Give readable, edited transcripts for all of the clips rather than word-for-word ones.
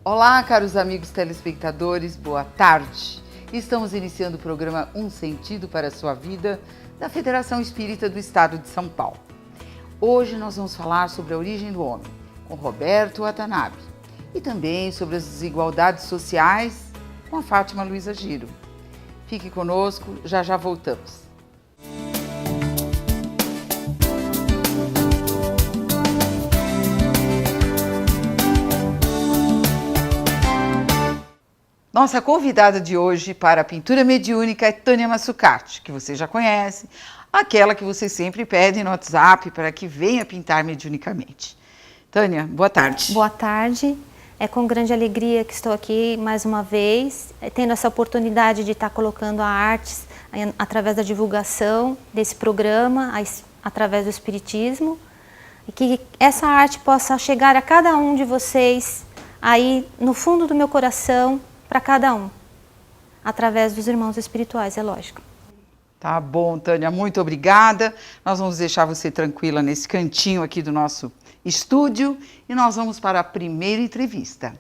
Olá, caros amigos telespectadores, boa tarde. Estamos iniciando o programa Um Sentido para a Sua Vida, da Federação Espírita do Estado de São Paulo. Hoje nós vamos falar sobre a origem do homem, com Roberto Watanabe, e também sobre as desigualdades sociais, com a Fátima Luiza Giro. Fique conosco, já já voltamos. Nossa convidada de hoje para a pintura mediúnica é Tânia Massucati, que você já conhece, aquela que você sempre pede no WhatsApp para que venha pintar mediunicamente. Tânia, boa tarde. Boa tarde. É com grande alegria que estou aqui mais uma vez, tendo essa oportunidade de estar colocando a arte através da divulgação desse programa, através do Espiritismo, e que essa arte possa chegar a cada um de vocês aí no fundo do meu coração, para cada um, através dos irmãos espirituais, é lógico. Tá bom, Tânia, muito obrigada. Nós vamos deixar você tranquila nesse cantinho aqui do nosso estúdio e nós vamos para a primeira entrevista.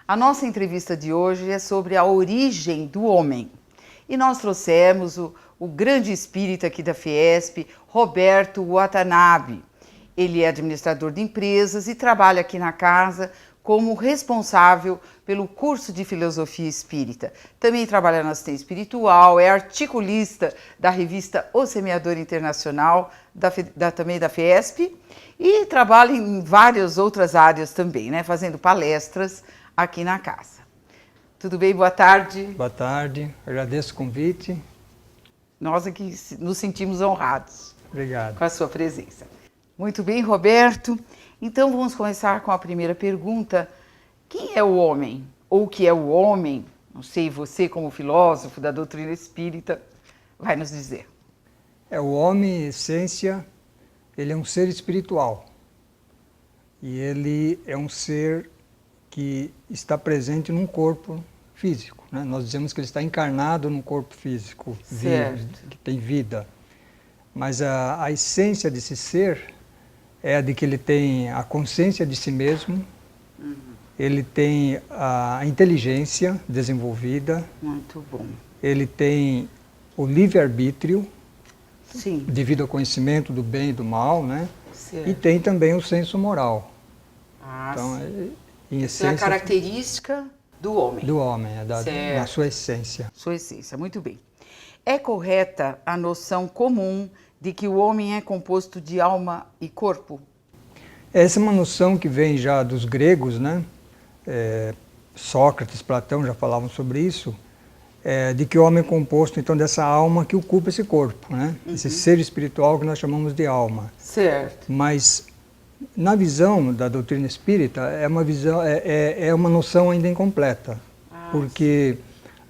A nossa entrevista de hoje é sobre a origem do homem. E nós trouxemos o grande espírita aqui da Fiesp, Roberto Watanabe. Ele é administrador de empresas e trabalha aqui na casa como responsável pelo curso de filosofia espírita. Também trabalha na assistência espiritual, é articulista da revista O Semeador Internacional, também da Fiesp, e trabalha em várias outras áreas também, né, fazendo palestras aqui na casa. Tudo bem? Boa tarde. Boa tarde, agradeço o convite. Nós aqui nos sentimos honrados. Obrigado. Com a sua presença. Muito bem, Roberto. Então vamos começar com a primeira pergunta. Quem é o homem? Ou o que é o homem? Não sei, você como filósofo da doutrina espírita vai nos dizer. O homem, em essência, ele é um ser espiritual. E ele é um ser que está presente num corpo físico, né? Nós dizemos que ele está encarnado num corpo físico, que tem vida. Mas a essência desse ser é a de que ele tem a consciência de si mesmo, ele tem a inteligência desenvolvida, muito bom. Ele tem o livre-arbítrio, sim, devido ao conhecimento do bem e do mal, né? Certo. E tem também o senso moral. Então, em essência, é a característica do homem. Do homem, na sua essência. Sua essência, muito bem. É correta a noção comum de que o homem é composto de alma e corpo? Essa é uma noção que vem já dos gregos, né? Sócrates, Platão já falavam sobre isso, de que o homem é composto então dessa alma que ocupa esse corpo, né? Esse ser espiritual que nós chamamos de alma. Certo. Mas na visão da doutrina espírita, é uma noção ainda incompleta, porque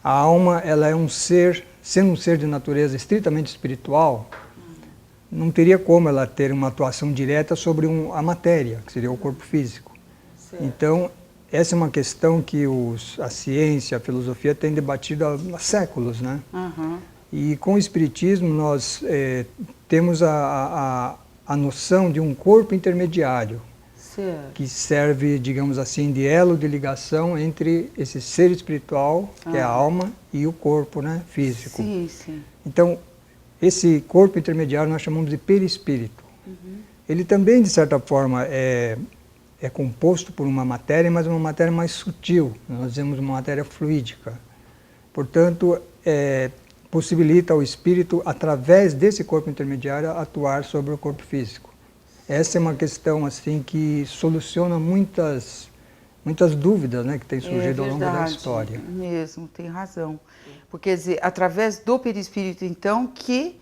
a alma, ela é um ser, sendo um ser de natureza estritamente espiritual, não teria como ela ter uma atuação direta sobre a matéria, que seria o corpo físico. Certo. Então, essa é uma questão que a ciência, a filosofia têm debatido há séculos, né? E com o espiritismo nós temos a noção de um corpo intermediário, certo, que serve, digamos assim, de elo de ligação entre esse ser espiritual, que é a alma, e o corpo, né, físico. Sim, sim. Então, esse corpo intermediário nós chamamos de perispírito. Ele também, de certa forma, é composto por uma matéria, mas uma matéria mais sutil. Nós dizemos uma matéria fluídica. Portanto, possibilita ao espírito, através desse corpo intermediário, atuar sobre o corpo físico. Essa é uma questão assim que soluciona muitas dúvidas, né, que têm surgido ao longo da história. Mesmo, tem razão. Porque, quer dizer, através do perispírito, então, que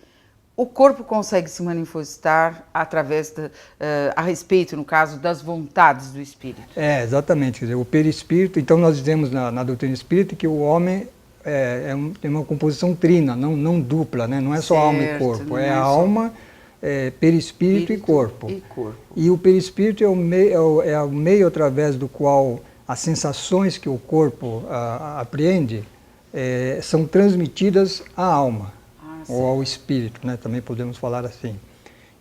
o corpo consegue se manifestar através a respeito, no caso, das vontades do espírito. Exatamente. Quer dizer, o perispírito, então nós dizemos na doutrina espírita que o homem tem uma composição trina, não dupla, né? Não é só alma e corpo, a alma, perispírito e corpo. E o perispírito é o meio através do qual as sensações que o corpo apreende são transmitidas à alma. ou ao espírito, né? Também podemos falar assim.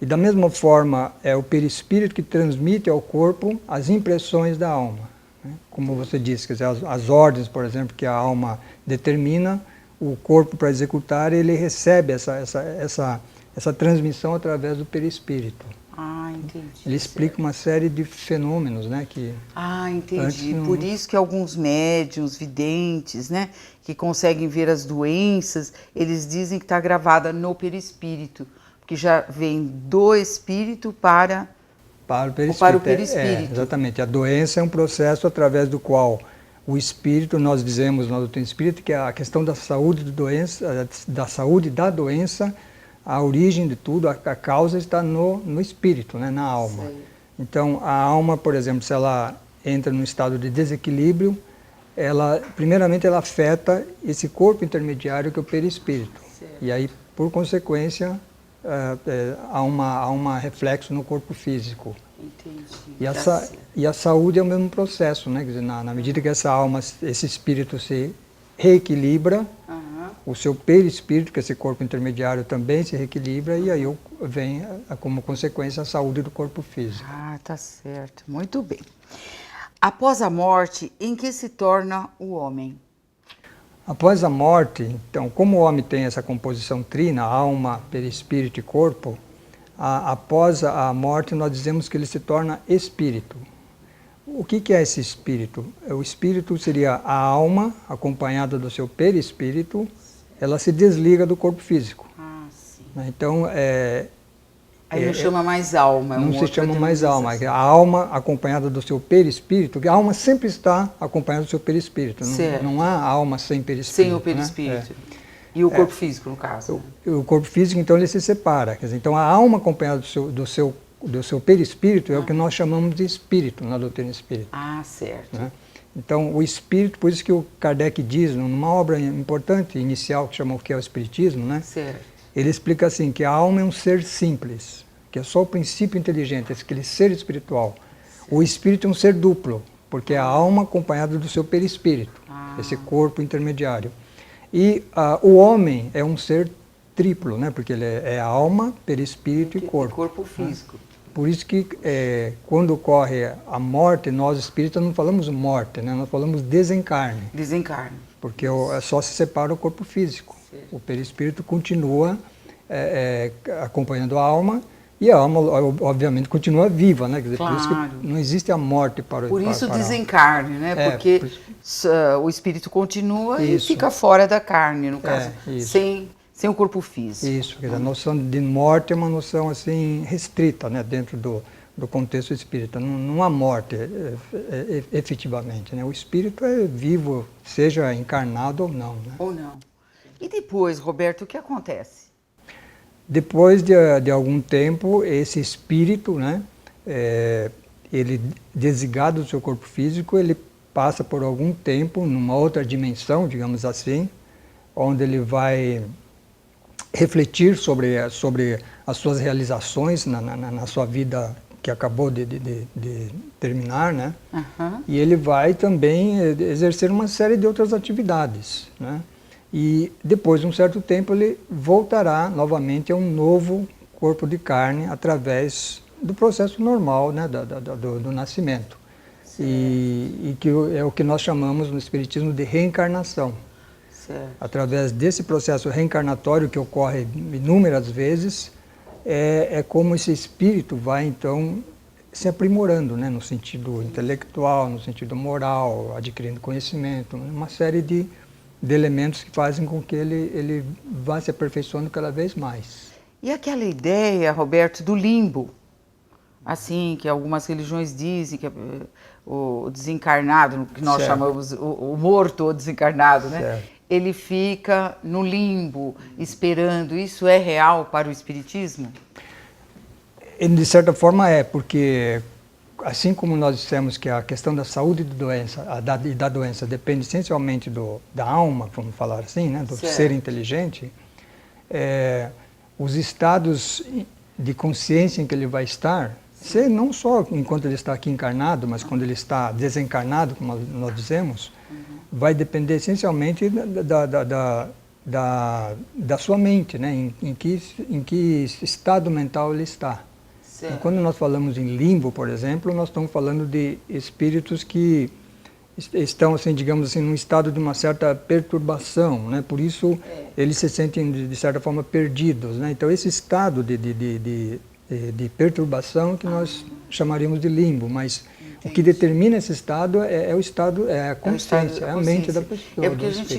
E da mesma forma, é o perispírito que transmite ao corpo as impressões da alma, né? Como você disse, quer dizer, as ordens, por exemplo, que a alma determina, o corpo para executar, ele recebe essa transmissão através do perispírito. Ah, entendi. Ele explica uma série de fenômenos, né? Entendi. Por isso que alguns médiuns, videntes, né, que conseguem ver as doenças, eles dizem que está gravada no perispírito, porque já vem do espírito para o perispírito. Exatamente. A doença é um processo através do qual o espírito, nós dizemos na doutrina espírita, que a questão da saúde da doença, a origem de tudo, a causa está no espírito, né, na alma. Sei. Então, a alma, por exemplo, se ela entra num estado de desequilíbrio, primeiramente ela afeta esse corpo intermediário que é o perispírito. Certo. E aí, por consequência, há um reflexo no corpo físico. Entendi. E a saúde é o mesmo processo, né? Quer dizer, na medida que essa alma, esse espírito se reequilibra, o seu perispírito, que é esse corpo intermediário, também se reequilibra, e aí vem como consequência a saúde do corpo físico. Ah, tá certo. Muito bem. Após a morte, em que se torna o homem? Após a morte, então, como o homem tem essa composição trina, alma, perispírito e corpo, após a morte nós dizemos que ele se torna espírito. O que é esse espírito? O espírito seria a alma, acompanhada do seu perispírito, ela se desliga do corpo físico. Ah, sim. Então, aí não chama mais alma. Não se chama mais alma. A alma acompanhada do seu perispírito, que a alma sempre está acompanhada do seu perispírito. Não há alma sem perispírito. Sem o perispírito. Né? E o corpo físico, no caso? O corpo físico, então, ele se separa. Quer dizer, então, a alma acompanhada do seu perispírito é o que nós chamamos de espírito na doutrina espírita. Ah, certo. Né? Então, o espírito, por isso que o Kardec diz, numa obra importante, inicial, que chama o que é o Espiritismo, né? Certo. Ele explica assim, que a alma é um ser simples, que é só o princípio inteligente, aquele ser espiritual. O espírito é um ser duplo, porque é a alma acompanhada do seu perispírito, esse corpo intermediário. E o homem é um ser triplo, né? Porque ele é alma, perispírito e corpo. Corpo físico. Por isso que quando ocorre a morte, nós espíritas não falamos morte, né? Nós falamos desencarne. Desencarne. Porque só se separa o corpo físico. Certo. O perispírito continua acompanhando a alma, e a alma, obviamente, continua viva, né? Quer dizer, claro. Por isso que não existe a morte para o Por isso o desencarne, né? Porque o espírito continua e fica fora da carne, no caso. Sem o corpo físico. Isso, quer dizer, a noção de morte é uma noção assim restrita, né, dentro do contexto espírita. Não há morte efetivamente, né? O espírito é vivo, seja encarnado ou não. Né? Ou não. E depois, Roberto, o que acontece? Depois de algum tempo, esse espírito, né, ele desligado do seu corpo físico, ele passa por algum tempo numa outra dimensão, digamos assim, onde ele vai refletir sobre as suas realizações na sua vida que acabou de terminar, né? E ele vai também exercer uma série de outras atividades, né? E depois de um certo tempo ele voltará novamente a um novo corpo de carne através do processo normal, né, do nascimento. E que é o que nós chamamos no Espiritismo de reencarnação. Certo. Através desse processo reencarnatório que ocorre inúmeras vezes, é como esse espírito vai então se aprimorando, né, no sentido intelectual, no sentido moral, adquirindo conhecimento, uma série de elementos que fazem com que ele vá se aperfeiçoando cada vez mais. E aquela ideia, Roberto, do limbo, assim, que algumas religiões dizem que o desencarnado, que nós chamamos o morto ou desencarnado, né? Certo. Ele fica no limbo, esperando. Isso é real para o Espiritismo? De certa forma porque assim como nós dissemos que a questão da saúde e da doença depende essencialmente da alma, vamos falar assim, né, do ser inteligente, os estados de consciência em que ele vai estar, não só enquanto ele está aqui encarnado, mas quando ele está desencarnado, como nós dizemos, vai depender essencialmente da sua mente, né? Em que estado mental ele está. Então, quando nós falamos em limbo, por exemplo, nós estamos falando de espíritos que estão, assim, digamos assim, num estado de uma certa perturbação, né? Por isso eles se sentem, de certa forma, perdidos, né? Então, esse estado de perturbação que nós chamaríamos de limbo, mas o que determina esse estado é o estado, é a consciência, é a mente da pessoa. É porque a gente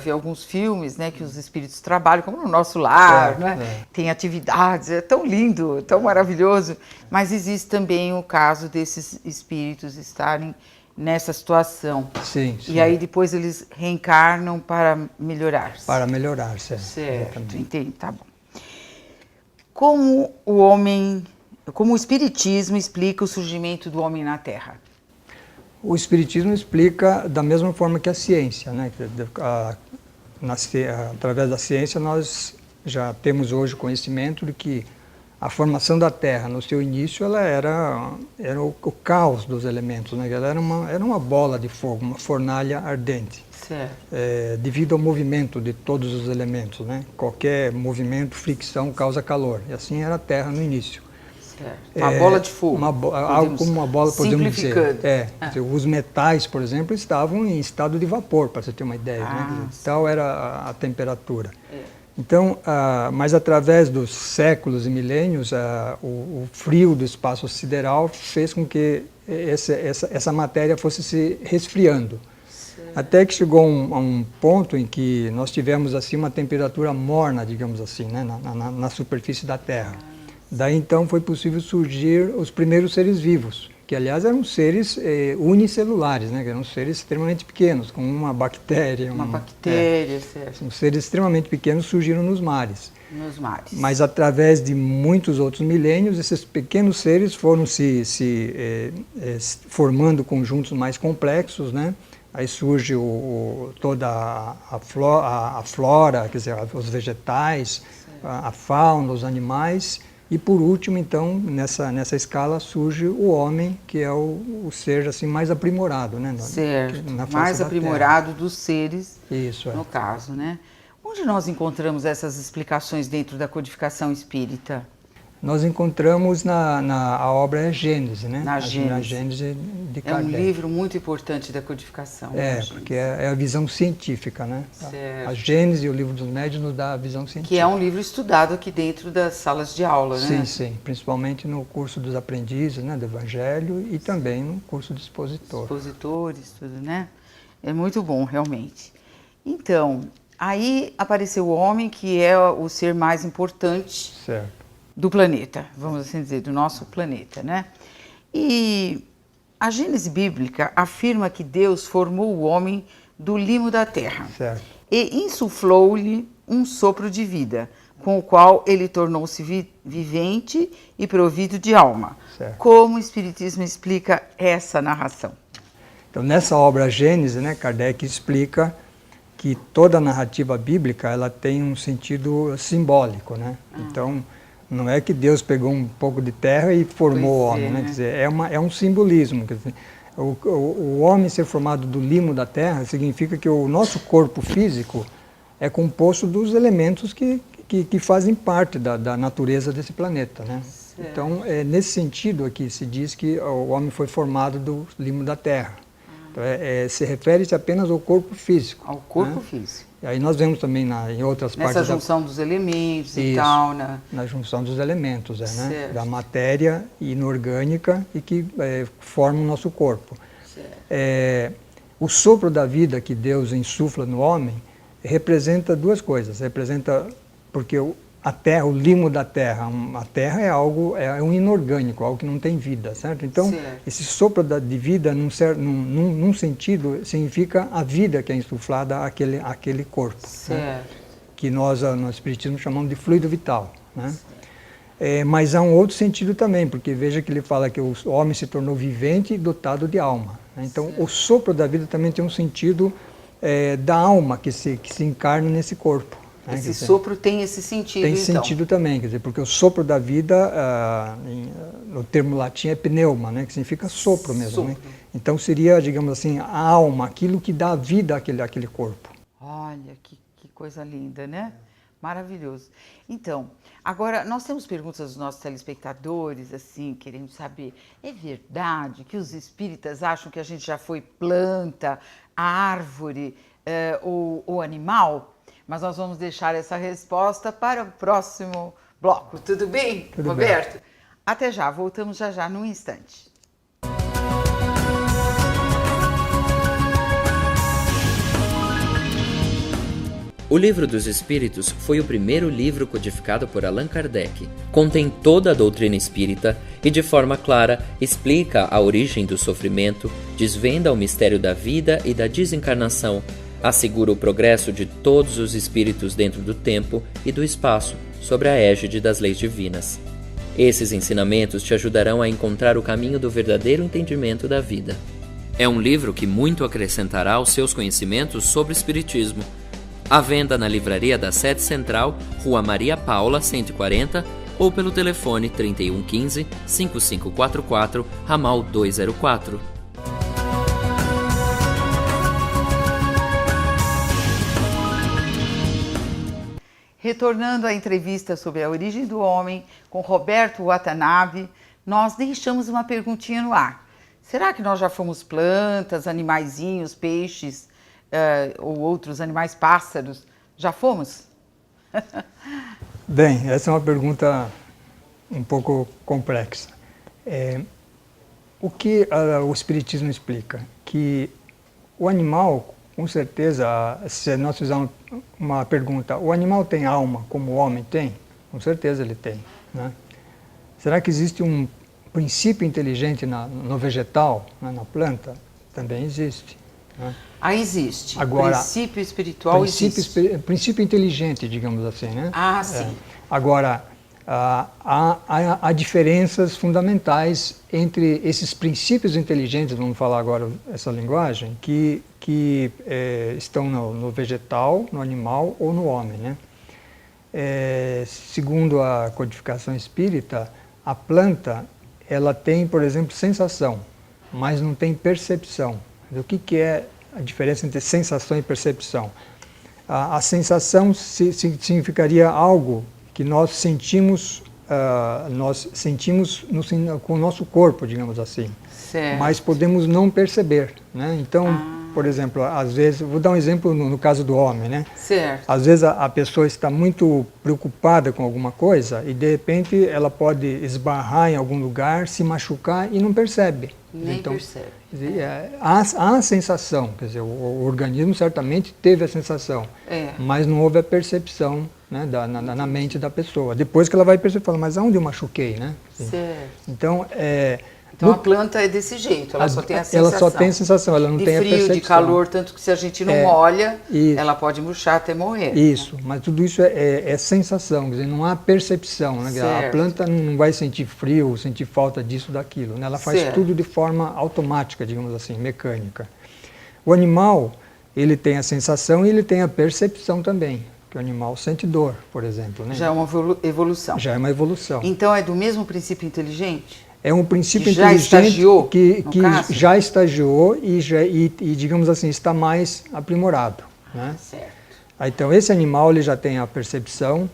vê alguns filmes, né, que os espíritos trabalham, como no Nosso Lar, né? Tem atividades, é tão lindo, tão maravilhoso, mas existe também o caso desses espíritos estarem nessa situação. Sim, sim. E aí depois eles reencarnam para melhorar-se. Para melhorar, certo. Certo, entendi, tá bom. Como o Espiritismo explica o surgimento do homem na Terra? O Espiritismo explica da mesma forma que a ciência, né? Através da ciência nós já temos hoje conhecimento de que a formação da Terra, no seu início, ela era o caos dos elementos, né? Ela era uma bola de fogo, uma fornalha ardente. Certo. Devido ao movimento de todos os elementos, né? Qualquer movimento, fricção, causa calor. E assim era a Terra no início. Certo. Uma bola de fogo. Algo como uma bola, podemos dizer. Simplificando. Os metais, por exemplo, estavam em estado de vapor, para você ter uma ideia. Né? Tal era a temperatura. Então, mas através dos séculos e milênios, o frio do espaço sideral fez com que essa matéria fosse se resfriando. Até que chegou a um ponto em que nós tivemos assim uma temperatura morna, digamos assim, né, na superfície da Terra. Daí então foi possível surgir os primeiros seres vivos, que aliás eram seres unicelulares, né, que eram seres extremamente pequenos, como uma bactéria. Certo. Os seres extremamente pequenos surgiram nos mares. Nos mares. Mas através de muitos outros milênios, esses pequenos seres foram se formando conjuntos mais complexos, né? Aí surge toda a flora, quer dizer, os vegetais, a fauna, os animais, e por último, então, nessa escala surge o homem, que é o ser assim, mais aprimorado, né? Certo, mais aprimorado dos seres, isso, no caso, né? Onde nós encontramos essas explicações dentro da codificação espírita? Nós encontramos a obra Gênese, né? Na Gênese de Kardec. É um livro muito importante da codificação. Porque é a visão científica, né? Certo. A Gênese e o Livro dos Médiuns nos dá a visão científica. Que é um livro estudado aqui dentro das salas de aula, né? Sim, sim. Principalmente no curso dos aprendizes, né? Do Evangelho e também no curso de expositor. Expositores, tudo, né? É muito bom, realmente. Então, aí apareceu o homem, que é o ser mais importante. Certo. Do planeta, vamos assim dizer, do nosso planeta, né? E a Gênese bíblica afirma que Deus formou o homem do limo da terra. Certo. E insuflou-lhe um sopro de vida, com o qual ele tornou-se vivente e provido de alma. Certo. Como o Espiritismo explica essa narração? Então, nessa obra Gênese, né, Kardec explica que toda a narrativa bíblica ela tem um sentido simbólico, né? Então, não é que Deus pegou um pouco de terra e formou o homem, né? Quer dizer, é um simbolismo. Quer dizer, o homem ser formado do limo da terra significa que o nosso corpo físico é composto dos elementos que fazem parte da natureza desse planeta, né? Certo. Então, nesse sentido aqui se diz que o homem foi formado do limo da terra. Então, se refere-se apenas ao corpo físico. Ao corpo, né? físico. E aí nós vemos também em outras partes... Nessa junção dos elementos e tal, né? Na junção dos elementos, né? Da matéria inorgânica e que formam o nosso corpo. O sopro da vida que Deus insufla no homem representa duas coisas. Representa, porque a terra, o limo da terra, a terra é um inorgânico, algo que não tem vida, certo? Então, esse sopro de vida, num sentido, significa a vida que é insuflada àquele corpo. Certo. Né? Que nós, no Espiritismo, chamamos de fluido vital. Né? Mas há um outro sentido também, porque veja que ele fala que o homem se tornou vivente e dotado de alma. Né? Então, o sopro da vida também tem um sentido da alma que se encarna nesse corpo. Esse sopro tem esse sentido, Tem sentido também, quer dizer, porque o sopro da vida, no termo latim, é pneuma, né, que significa sopro mesmo. Sopro. Né? Então seria, digamos assim, a alma, aquilo que dá vida àquele corpo. Olha, que coisa linda, né? Maravilhoso. Então, agora nós temos perguntas dos nossos telespectadores, assim, querendo saber, é verdade que os espíritas acham que a gente já foi planta, árvore ou animal? Mas nós vamos deixar essa resposta para o próximo bloco. Tudo bem, Tudo Roberto? bem. Até já, voltamos já num instante. O Livro dos Espíritos foi o primeiro livro codificado por Allan Kardec. Contém toda a doutrina espírita e, de forma clara, explica a origem do sofrimento, desvenda o mistério da vida e da desencarnação, assegura o progresso de todos os espíritos dentro do tempo e do espaço, sob a égide das leis divinas. Esses ensinamentos te ajudarão a encontrar o caminho do verdadeiro entendimento da vida. É um livro que muito acrescentará aos seus conhecimentos sobre o espiritismo. À venda na livraria da Sede Central, Rua Maria Paula, 140, ou pelo telefone 3115-5544, ramal 204. Retornando à entrevista sobre a origem do homem com Roberto Watanabe, nós deixamos uma perguntinha no ar. Será que nós já fomos plantas, animaizinhos, peixes, ou outros animais, pássaros? Já fomos? Bem, essa é uma pergunta um pouco complexa. O que o Espiritismo explica? Que o animal, com certeza, se nós fizermos uma pergunta, o animal tem alma como o homem tem? Com certeza ele tem, né? Será que existe um princípio inteligente no vegetal, na planta? Também existe, né? Existe. Agora, princípio espiritual existe. Princípio inteligente, digamos assim, né? Sim. Agora, há diferenças fundamentais entre esses princípios inteligentes, vamos falar agora essa linguagem, que estão no vegetal, no animal ou no homem, né? Segundo a codificação espírita, a planta, ela tem, por exemplo, sensação, mas não tem percepção. O que é a diferença entre sensação e percepção? A sensação significaria algo que nós sentimos com o nosso corpo, digamos assim. Certo. Mas podemos não perceber, né? Então, por exemplo, às vezes, vou dar um exemplo no caso do homem, né? Certo. Às vezes a pessoa está muito preocupada com alguma coisa e de repente ela pode esbarrar em algum lugar, se machucar e não percebe. Nem percebe. Há a sensação, quer dizer, o organismo certamente teve a sensação, mas não houve a percepção, né, na mente da pessoa. Depois que ela vai perceber, fala, mas aonde eu machuquei, né? Certo. Então, a planta é desse jeito, ela só tem a sensação. Ela só tem a sensação, ela não tem a percepção. De frio, de calor, tanto que se a gente não olha, ela pode murchar até morrer. Isso, mas tudo isso é sensação, quer dizer, não há percepção, né? A planta não vai sentir frio, sentir falta disso, daquilo, né? Ela faz tudo de forma automática, digamos assim, mecânica. O animal, ele tem a sensação e ele tem a percepção também, que o animal sente dor, por exemplo, né? Já é uma evolução. Já é uma evolução. Então é do mesmo princípio inteligente? É um princípio que já inteligente estagiou, que já estagiou e, digamos assim, está mais aprimorado, né? Certo. Então, esse animal ele já tem a percepção,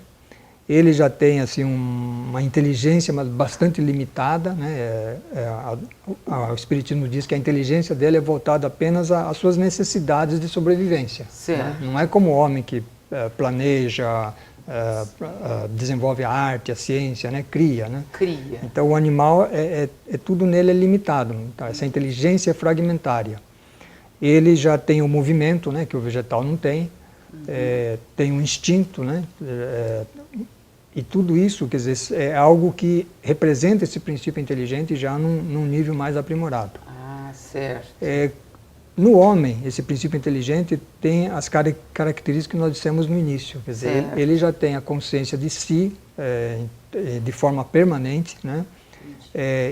ele já tem assim, uma inteligência mas bastante limitada, né? O Espiritismo diz que a inteligência dele é voltada apenas às suas necessidades de sobrevivência. Certo. Né? Não é como o homem que planeja, desenvolve a arte, a ciência, né? Cria, né? Cria. Então o animal, tudo nele é limitado, tá? Essa inteligência é fragmentária. Ele já tem o movimento, né? Que o vegetal não tem, tem um instinto, né? E tudo isso, quer dizer, é algo que representa esse princípio inteligente já num nível mais aprimorado. Certo. No homem, esse princípio inteligente tem as características que nós dissemos no início. Quer dizer, ele já tem a consciência de si de forma permanente, né?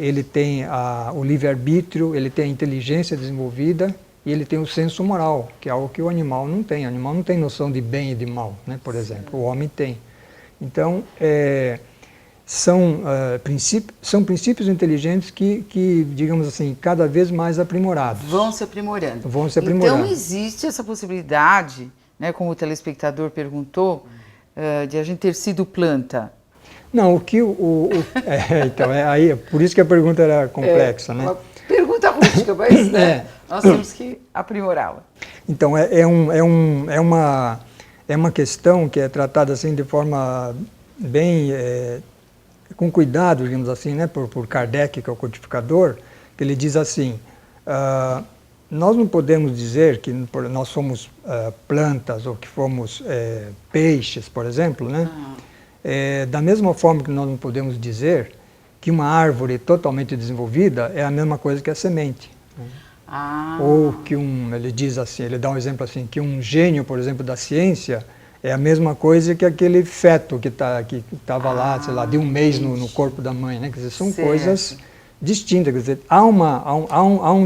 Ele tem o livre-arbítrio, ele tem a inteligência desenvolvida e ele tem o senso moral, que é algo que o animal não tem. O animal não tem noção de bem e de mal, né? Por exemplo. O homem tem. Então, são princípios inteligentes que, digamos assim, cada vez mais aprimorados. Vão se aprimorando. Vão se aprimorando. Então existe essa possibilidade né, como o telespectador perguntou, de a gente ter sido planta. Não, então, aí, por isso que a pergunta era complexa, né? Uma pergunta rústica, mas né, nós temos que aprimorá-la. Então, é uma questão que é tratada assim de forma bem, com cuidado, digamos assim, né, por Kardec, que é o codificador, que ele diz assim, nós não podemos dizer que nós somos plantas ou que fomos peixes, por exemplo, né? Da mesma forma que nós não podemos dizer que uma árvore totalmente desenvolvida é a mesma coisa que a semente. Ou que ele diz assim, ele dá um exemplo assim, que um gênio, por exemplo, da ciência é a mesma coisa que aquele feto que estava lá, sei lá, de um mês no corpo da mãe, né? Quer dizer, são coisas distintas, quer dizer, há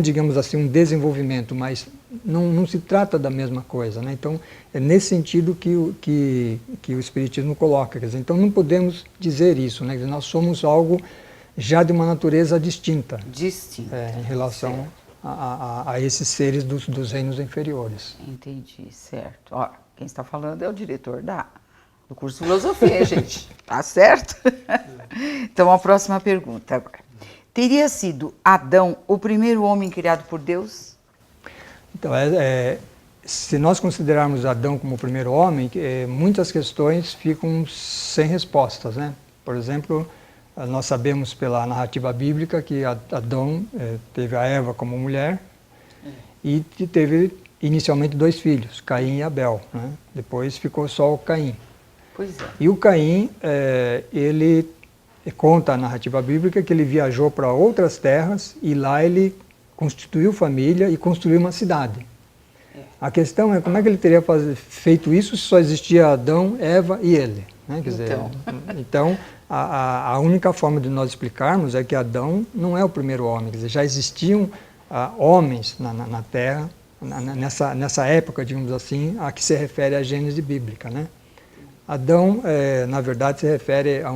digamos assim, um desenvolvimento, mas não se trata da mesma coisa, né? Então, é nesse sentido que o Espiritismo coloca, quer dizer, então não podemos dizer isso, né? Quer dizer, nós somos algo já de uma natureza distinta. Em relação a esses seres dos reinos inferiores. Entendi, certo. Ó, quem está falando é o diretor do curso de filosofia, gente. Tá certo? Então, a próxima pergunta agora. Teria sido Adão o primeiro homem criado por Deus? Então, se nós considerarmos Adão como o primeiro homem, muitas questões ficam sem respostas, né? Por exemplo, nós sabemos pela narrativa bíblica que Adão teve a Eva como mulher e teve inicialmente 2 filhos, Caim e Abel, né? Depois ficou só o Caim. Pois é. E o Caim, ele conta a narrativa bíblica que ele viajou para outras terras e lá ele constituiu família e construiu uma cidade. A questão é como é que ele teria feito isso se só existia Adão, Eva e ele, né? Quer dizer, então a única forma de nós explicarmos é que Adão não é o primeiro homem, quer dizer, já existiam homens na Terra, nessa época, digamos assim, a que se refere à Gênese bíblica, né? Adão, na verdade, se refere a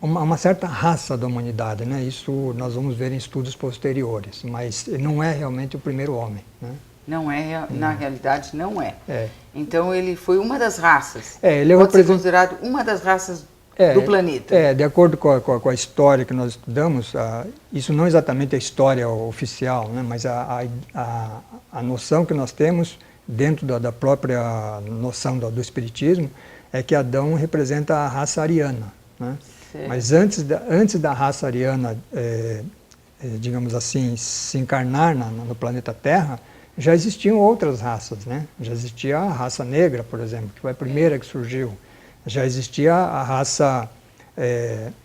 uma certa raça da humanidade, né? Isso nós vamos ver em estudos posteriores, mas não é realmente o primeiro homem, né? Não é, na realidade não é. Então ele foi uma das raças. Ele pode ser considerado uma das raças do planeta. De acordo com a história que nós estudamos, isso não exatamente a história oficial, né? Mas a noção que nós temos dentro da própria noção do Espiritismo é que Adão representa a raça ariana, né? Mas antes da raça ariana, digamos assim, se encarnar no planeta Terra, já existiam outras raças, né? Já existia a raça negra, por exemplo, que foi a primeira que surgiu. Já existia a raça,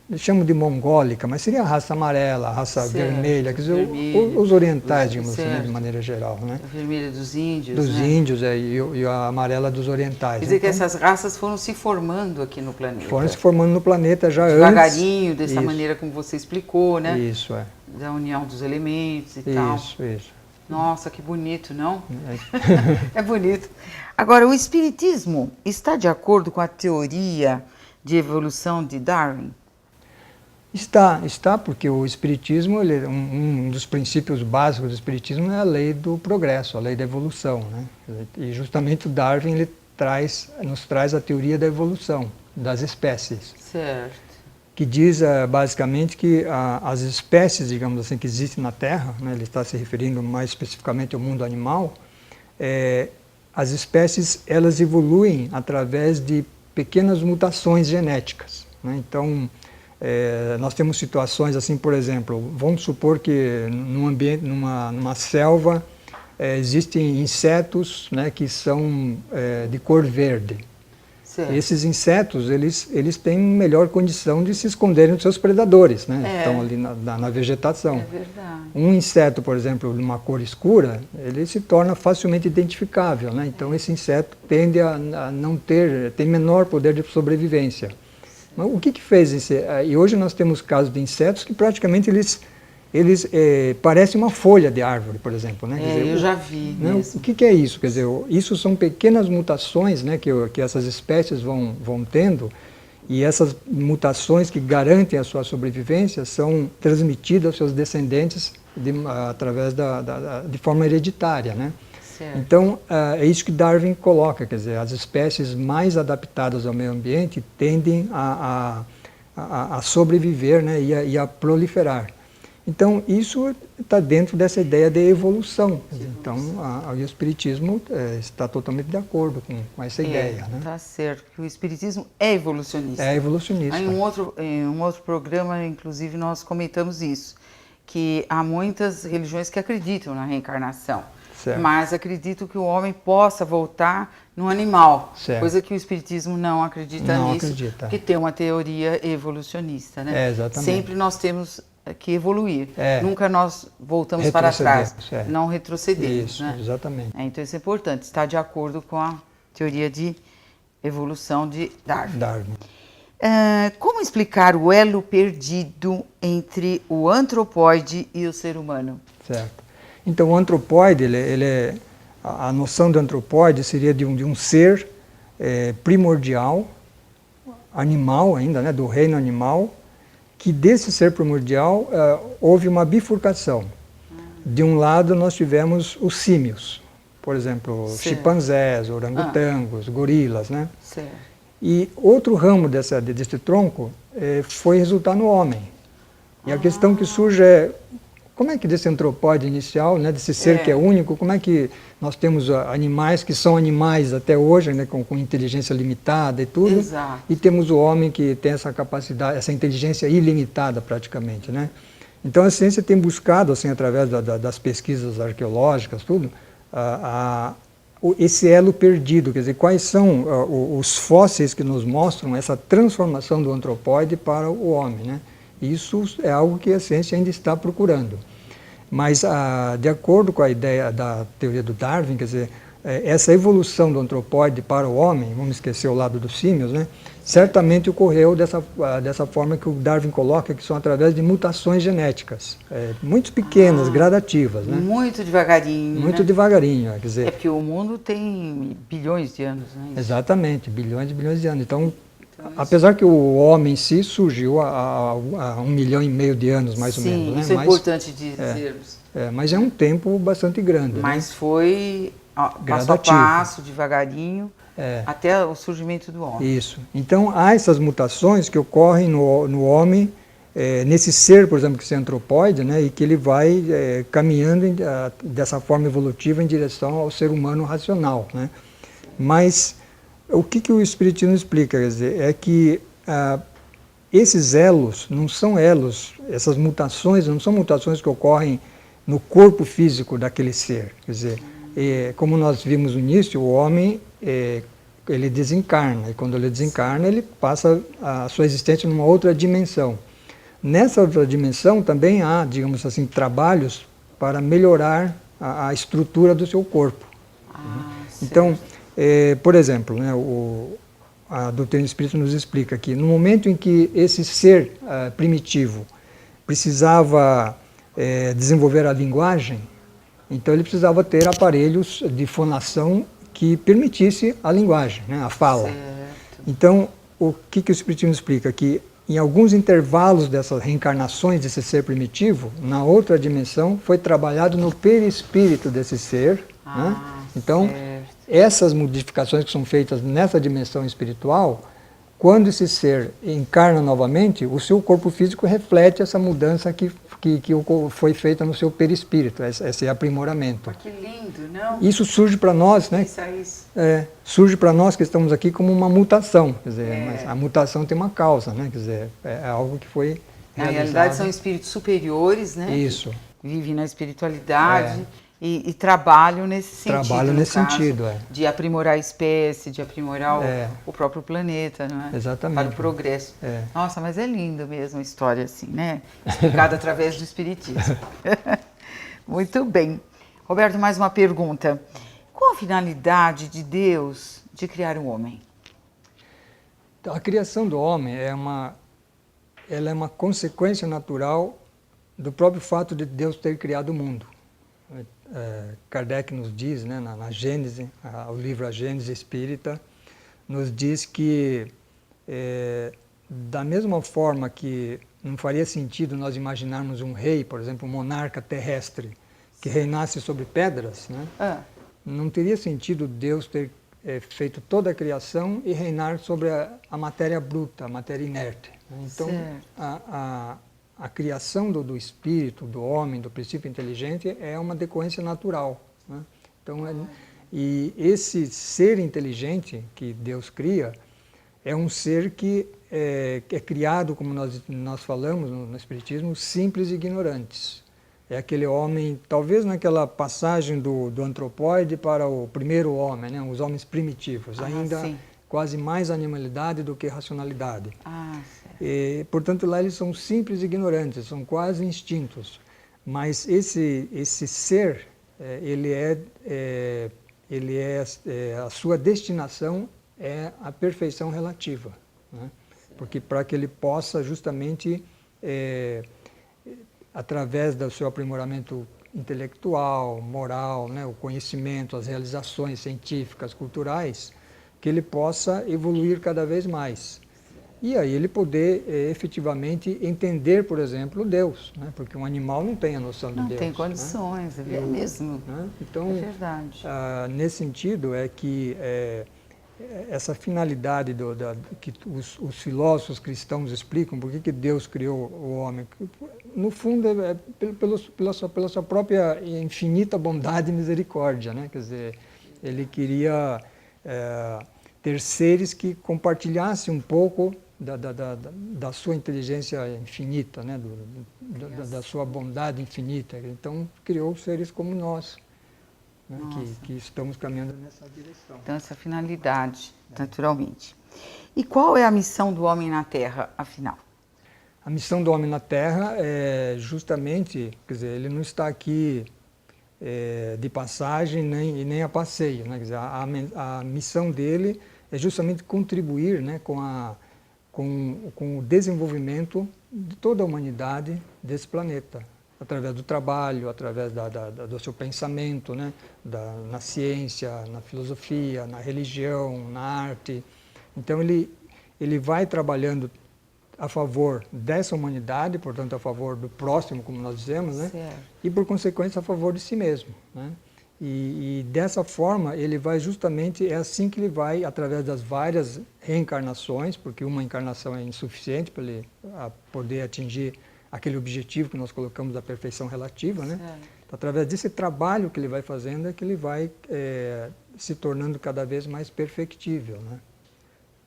eles chamam de mongólica, mas seria a raça amarela, a raça vermelha, quer dizer, os orientais, digamos assim, de maneira geral, né? A vermelha dos índios, dos índios, e a amarela dos orientais. Quer dizer, então, que essas raças foram se formando aqui no planeta. Foram se formando no planeta já devagarinho, dessa maneira como você explicou, né? Isso, Da união dos elementos e tal. Isso. Nossa, que bonito, não? É bonito. Agora, o Espiritismo está de acordo com a teoria de evolução de Darwin? Está, porque o Espiritismo, um dos princípios básicos do Espiritismo é a lei do progresso, a lei da evolução, né? E justamente o Darwin nos traz a teoria da evolução das espécies. Certo. Que diz basicamente que as espécies, digamos assim, que existem na Terra, né, ele está se referindo mais especificamente ao mundo animal, as espécies elas evoluem através de pequenas mutações genéticas, né? Então, nós temos situações assim, por exemplo, vamos supor que num ambiente, numa selva, existem insetos, né, que são de cor verde. Certo. Esses insetos, eles têm melhor condição de se esconderem dos seus predadores, né? Estão ali na vegetação. É verdade. Um inseto, por exemplo, de uma cor escura, ele se torna facilmente identificável, né? Então esse inseto tende a não tem menor poder de sobrevivência. Mas o que fez isso? E hoje nós temos casos de insetos que praticamente eles parecem uma folha de árvore, por exemplo, né? Quer dizer, eu já vi. Né? O que é isso? Quer dizer, isso são pequenas mutações, né, que essas espécies vão tendo, e essas mutações que garantem a sua sobrevivência são transmitidas aos seus descendentes através de forma hereditária, né? Certo. Então, é isso que Darwin coloca, quer dizer, as espécies mais adaptadas ao meio ambiente tendem a sobreviver, né, e a proliferar. Então, isso está dentro dessa ideia de evolução. Então, o Espiritismo está totalmente de acordo com essa ideia. Né? Tá certo, que o Espiritismo é evolucionista. É evolucionista. Aí, em um outro programa, inclusive, nós comentamos isso, que há muitas religiões que acreditam na reencarnação, Certo. mas acreditam que o homem possa voltar num animal, Certo. coisa que o Espiritismo não acredita nisso, porque tem uma teoria evolucionista. Né? Exatamente. Sempre nós temos que evoluir, É. nunca nós voltamos para trás, não retrocedemos. Isso, né? exatamente. Então isso é importante, estar de acordo com a teoria de evolução de Darwin. Como explicar o elo perdido entre o antropóide e o ser humano? Certo. Então o antropóide, a noção do antropóide seria de um ser primordial, animal ainda, né, do reino animal, que desse ser primordial houve uma bifurcação. De um lado nós tivemos os símios, por exemplo, chimpanzés, orangotangos, gorilas, né? Certo. E outro ramo desse tronco foi resultar no homem. E a questão que surge é, como é que desse antropóide inicial, né, desse ser que é único, como é que nós temos animais que são animais até hoje, né, com inteligência limitada e tudo, Exato. e temos o homem que tem essa capacidade, essa inteligência ilimitada praticamente, né? Então a ciência tem buscado, assim, através das pesquisas arqueológicas, tudo, esse elo perdido, quer dizer, quais são os fósseis que nos mostram essa transformação do antropóide para o homem, né? Isso é algo que a ciência ainda está procurando. Mas, de acordo com a ideia da teoria do Darwin, quer dizer, essa evolução do antropóide para o homem, vamos esquecer o lado dos símios, né? Certamente ocorreu dessa forma que o Darwin coloca, que são através de mutações genéticas, muito pequenas, gradativas. Né? Muito devagarinho. Muito devagarinho, quer dizer. É porque o mundo tem bilhões de anos, né? Exatamente, bilhões e bilhões de anos. Então, apesar que o homem em si surgiu há 1,5 milhão de anos, mais ou menos. Né? Isso é importante dizermos. Mas é um tempo bastante grande. Mas né? foi passo a Gradativo. passo, devagarinho, até o surgimento do homem. Isso. Então, há essas mutações que ocorrem no homem, nesse ser, por exemplo, que é antropóide, né, e que ele vai caminhando dessa forma evolutiva em direção ao ser humano racional. Né? Mas o que o Espiritismo explica? Quer dizer, é que esses elos não são elos, essas mutações não são mutações que ocorrem no corpo físico daquele ser. Quer dizer, como nós vimos no início, o homem ele desencarna, e quando ele desencarna, ele passa a sua existência numa outra dimensão. Nessa outra dimensão também há, digamos assim, trabalhos para melhorar a estrutura do seu corpo. Então, por exemplo, né, a doutrina espírita nos explica que no momento em que esse ser primitivo precisava desenvolver a linguagem, então ele precisava ter aparelhos de fonação que permitisse a linguagem, né, a fala. Certo. Então, o que o Espiritismo explica? Que em alguns intervalos dessas reencarnações desse ser primitivo, na outra dimensão, foi trabalhado no perispírito desse ser. Né? Então, essas modificações que são feitas nessa dimensão espiritual, quando esse ser encarna novamente, o seu corpo físico reflete essa mudança que foi feita no seu perispírito, esse aprimoramento. Que lindo, não? Isso surge para nós, né? Surge para nós que estamos aqui como uma mutação, quer dizer, mas a mutação tem uma causa, né? Quer dizer, é algo que foi realizado. Na realidade são espíritos superiores, né? Isso. Vivem na espiritualidade. E trabalham nesse sentido. Trabalham nesse sentido, de aprimorar a espécie, de aprimorar o próprio planeta, não é? Exatamente. Para o progresso. Nossa, mas é lindo mesmo a história assim, né? Explicada através do Espiritismo. Muito bem. Roberto, mais uma pergunta. Qual a finalidade de Deus de criar um homem? A criação do homem ela é uma consequência natural do próprio fato de Deus ter criado o mundo. Kardec nos diz, né, na Gênese, o livro A Gênese Espírita, nos diz que, da mesma forma que não faria sentido nós imaginarmos um rei, por exemplo, um monarca terrestre, que reinasse sobre pedras, né? não teria sentido Deus ter feito toda a criação e reinar sobre a matéria bruta, a matéria inerte. Então, a criação do espírito, do homem, do princípio inteligente, é uma decorrência natural, né? Então, e esse ser inteligente que Deus cria é um ser que é criado, como nós falamos no Espiritismo, simples e ignorantes. É aquele homem, talvez naquela passagem do antropóide para o primeiro homem, né? Os homens primitivos, ainda sim. quase mais animalidade do que racionalidade. Certo. E, portanto, lá eles são simples e ignorantes, são quase instintos. Mas esse ser, a sua destinação é a perfeição relativa, né? Porque para que ele possa justamente, através do seu aprimoramento intelectual, moral, né, o conhecimento, as realizações científicas, culturais, que ele possa evoluir cada vez mais. E aí ele poder efetivamente entender, por exemplo, Deus, né? Porque um animal não tem a noção de Deus. Não tem condições, né? É mesmo. Né? Então, é verdade. Nesse sentido, é que essa finalidade que os filósofos cristãos explicam, por que Deus criou o homem, no fundo é pela sua própria infinita bondade e misericórdia, né? Quer dizer, ele queria ter seres que compartilhassem um pouco da sua inteligência infinita, né? Da sua bondade infinita. Então, criou seres como nós, né? que estamos caminhando nessa direção. Então, essa finalidade, naturalmente. E qual é a missão do homem na Terra, afinal? A missão do homem na Terra é justamente, quer dizer, ele não está aqui de passagem nem a passeio, né? Quer dizer, a missão dele é justamente contribuir, né, com o desenvolvimento de toda a humanidade desse planeta, através do trabalho, através do seu pensamento, né, na ciência, na filosofia, na religião, na arte. Então ele vai trabalhando a favor dessa humanidade, portanto a favor do próximo, como nós dizemos, né? E por consequência a favor de si mesmo, né? E dessa forma ele vai justamente, é assim que ele vai, através das várias reencarnações, porque uma encarnação é insuficiente para ele poder atingir aquele objetivo que nós colocamos da perfeição relativa, né? Então, através desse trabalho que ele vai fazendo é que ele vai se tornando cada vez mais perfectível, né?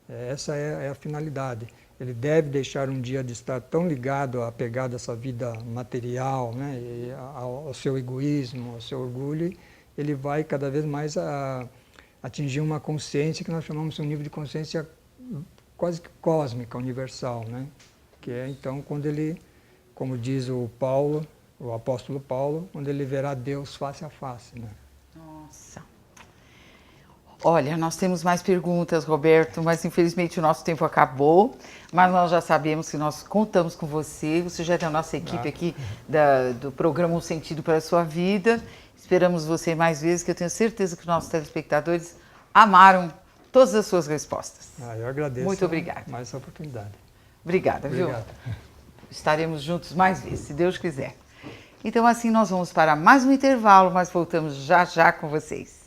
Essa é a finalidade. Ele deve deixar um dia de estar tão ligado, apegado a essa vida material, né, e ao seu egoísmo, ao seu orgulho, ele vai cada vez mais atingir uma consciência que nós chamamos de um nível de consciência quase que cósmica, universal, né? Que é então quando ele, como diz o apóstolo Paulo, quando ele verá Deus face a face, né? Nossa! Olha, nós temos mais perguntas, Roberto, mas infelizmente o nosso tempo acabou, mas nós já sabemos que nós contamos com você já é da nossa equipe aqui do programa Um Sentido para a Sua Vida. Esperamos você mais vezes, que eu tenho certeza que os nossos telespectadores amaram todas as suas respostas. Eu agradeço. Muito obrigada. Mais essa oportunidade. Obrigada, Obrigado. Viu? Estaremos juntos mais vezes, se Deus quiser. Então assim nós vamos para mais um intervalo, mas voltamos já já com vocês.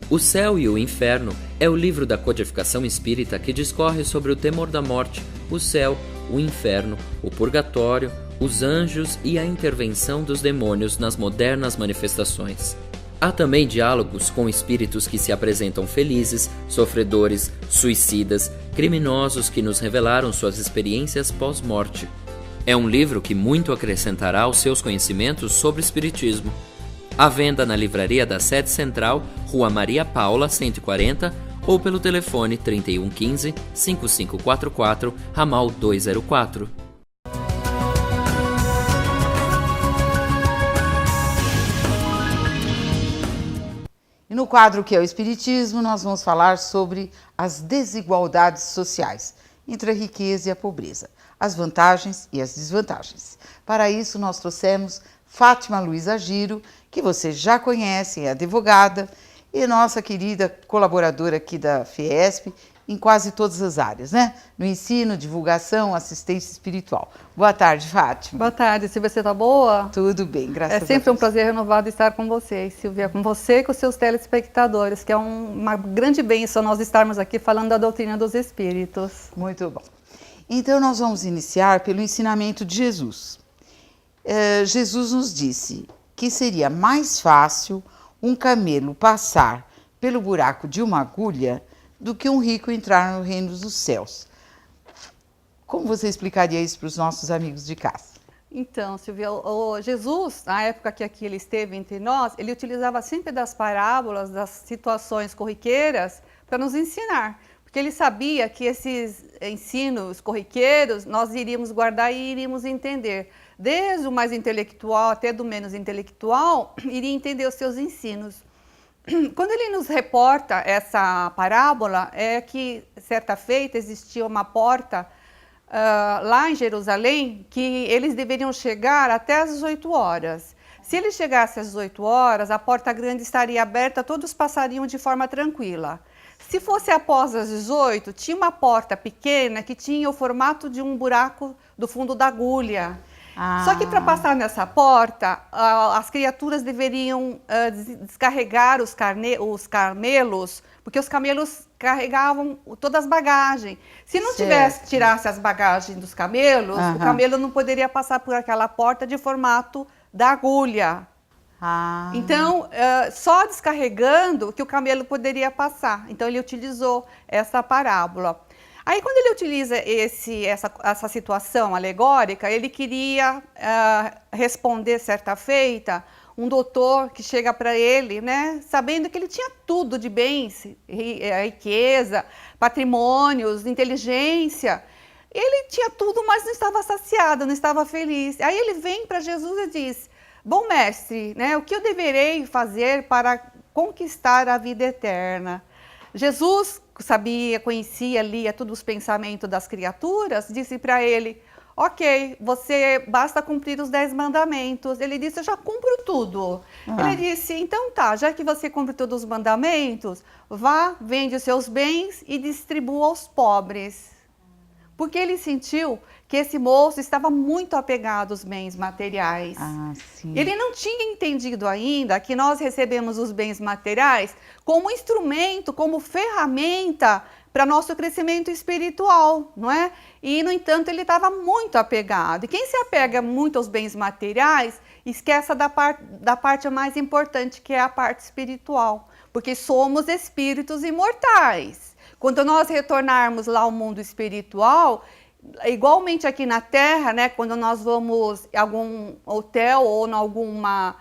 O Céu e o Inferno é o livro da codificação espírita que discorre sobre o temor da morte, o céu, o inferno, o purgatório, os anjos e a intervenção dos demônios nas modernas manifestações. Há também diálogos com espíritos que se apresentam felizes, sofredores, suicidas, criminosos que nos revelaram suas experiências pós-morte. É um livro que muito acrescentará aos seus conhecimentos sobre espiritismo. À venda na livraria da Sede Central, Rua Maria Paula, 140, ou pelo telefone 3115-5544, ramal 204. E no quadro que é o Espiritismo, nós vamos falar sobre as desigualdades sociais entre a riqueza e a pobreza, as vantagens e as desvantagens. Para isso, nós trouxemos Fátima Luiza Giro, que você já conhece, é advogada, e nossa querida colaboradora aqui da Fiesp, em quase todas as áreas, né? No ensino, divulgação, assistência espiritual. Boa tarde, Fátima. Boa tarde, Silvia, você está boa? Tudo bem, graças a Deus. É sempre um prazer renovado estar com vocês, Silvia, com você e com os seus telespectadores, que é uma grande bênção nós estarmos aqui falando da doutrina dos Espíritos. Muito bom. Então, nós vamos iniciar pelo ensinamento de Jesus. Jesus nos disse que seria mais fácil um camelo passar pelo buraco de uma agulha do que um rico entrar no reino dos céus. Como você explicaria isso para os nossos amigos de casa? Então, Silvia, o Jesus, na época que aqui ele esteve entre nós, ele utilizava sempre das parábolas, das situações corriqueiras, para nos ensinar. Porque ele sabia que esses ensinos corriqueiros nós iríamos guardar e iríamos entender. Desde o mais intelectual até do menos intelectual, iria entender os seus ensinos. Quando ele nos reporta essa parábola, é que, certa feita, existia uma porta lá em Jerusalém que eles deveriam chegar até às 18 horas. Se eles chegassem às 18 horas, a porta grande estaria aberta, todos passariam de forma tranquila. Se fosse após as 18, tinha uma porta pequena que tinha o formato de um buraco do fundo da agulha. Só que para passar nessa porta, as criaturas deveriam descarregar os camelos, porque os camelos carregavam todas as bagagens. Se não tirasse as bagagens dos camelos, o camelo não poderia passar por aquela porta de formato da agulha. Então, só descarregando que o camelo poderia passar. Então, ele utilizou essa parábola. Aí, quando ele utiliza essa situação alegórica, ele queria responder, certa feita, um doutor que chega para ele, né, sabendo que ele tinha tudo de bens, riqueza, patrimônios, inteligência. Ele tinha tudo, mas não estava saciado, não estava feliz. Aí ele vem para Jesus e diz: bom mestre, né, o que eu deverei fazer para conquistar a vida eterna? Jesus sabia, conhecia, lia todos os pensamentos das criaturas, disse para ele: ok, você basta cumprir os 10 mandamentos. Ele disse: eu já cumpro tudo. Ele disse: então tá, já que você cumpre todos os mandamentos, vá, vende os seus bens e distribua aos pobres. Porque ele sentiu que esse moço estava muito apegado aos bens materiais. Ele não tinha entendido ainda que nós recebemos os bens materiais como instrumento, como ferramenta para nosso crescimento espiritual, não é? E, no entanto, ele estava muito apegado. E quem se apega muito aos bens materiais, esquece da parte mais importante, que é a parte espiritual. Porque somos espíritos imortais. Quando nós retornarmos lá ao mundo espiritual, igualmente aqui na Terra, né, quando nós vamos em algum hotel ou em alguma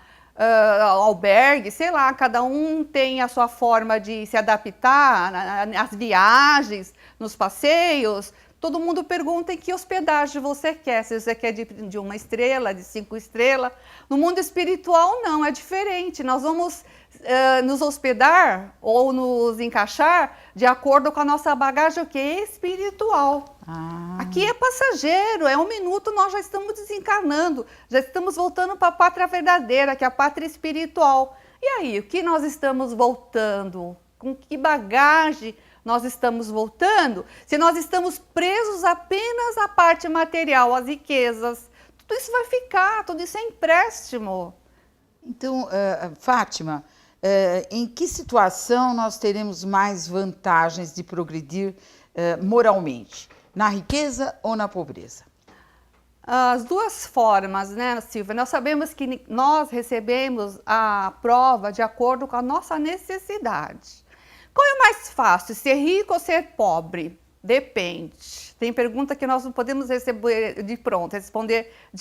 albergue, sei lá, cada um tem a sua forma de se adaptar às viagens, nos passeios. Todo mundo pergunta em que hospedagem você quer, se você quer de 1 estrela, de 5 estrelas. No mundo espiritual não, é diferente. Nós vamos nos hospedar ou nos encaixar de acordo com a nossa bagagem espiritual. Aqui é passageiro, é 1 minuto, nós já estamos desencarnando, já estamos voltando para a pátria verdadeira, que é a pátria espiritual. E aí, o que nós estamos voltando? Com que bagagem nós estamos voltando? Se nós estamos presos apenas à parte material, às riquezas, tudo isso vai ficar, tudo isso é empréstimo. Então, Fátima, em que situação nós teremos mais vantagens de progredir moralmente? Na riqueza ou na pobreza? As duas formas, né, Silvia? Nós sabemos que nós recebemos a prova de acordo com a nossa necessidade. Qual é mais fácil, ser rico ou ser pobre? Depende. Tem pergunta que nós não podemos responder de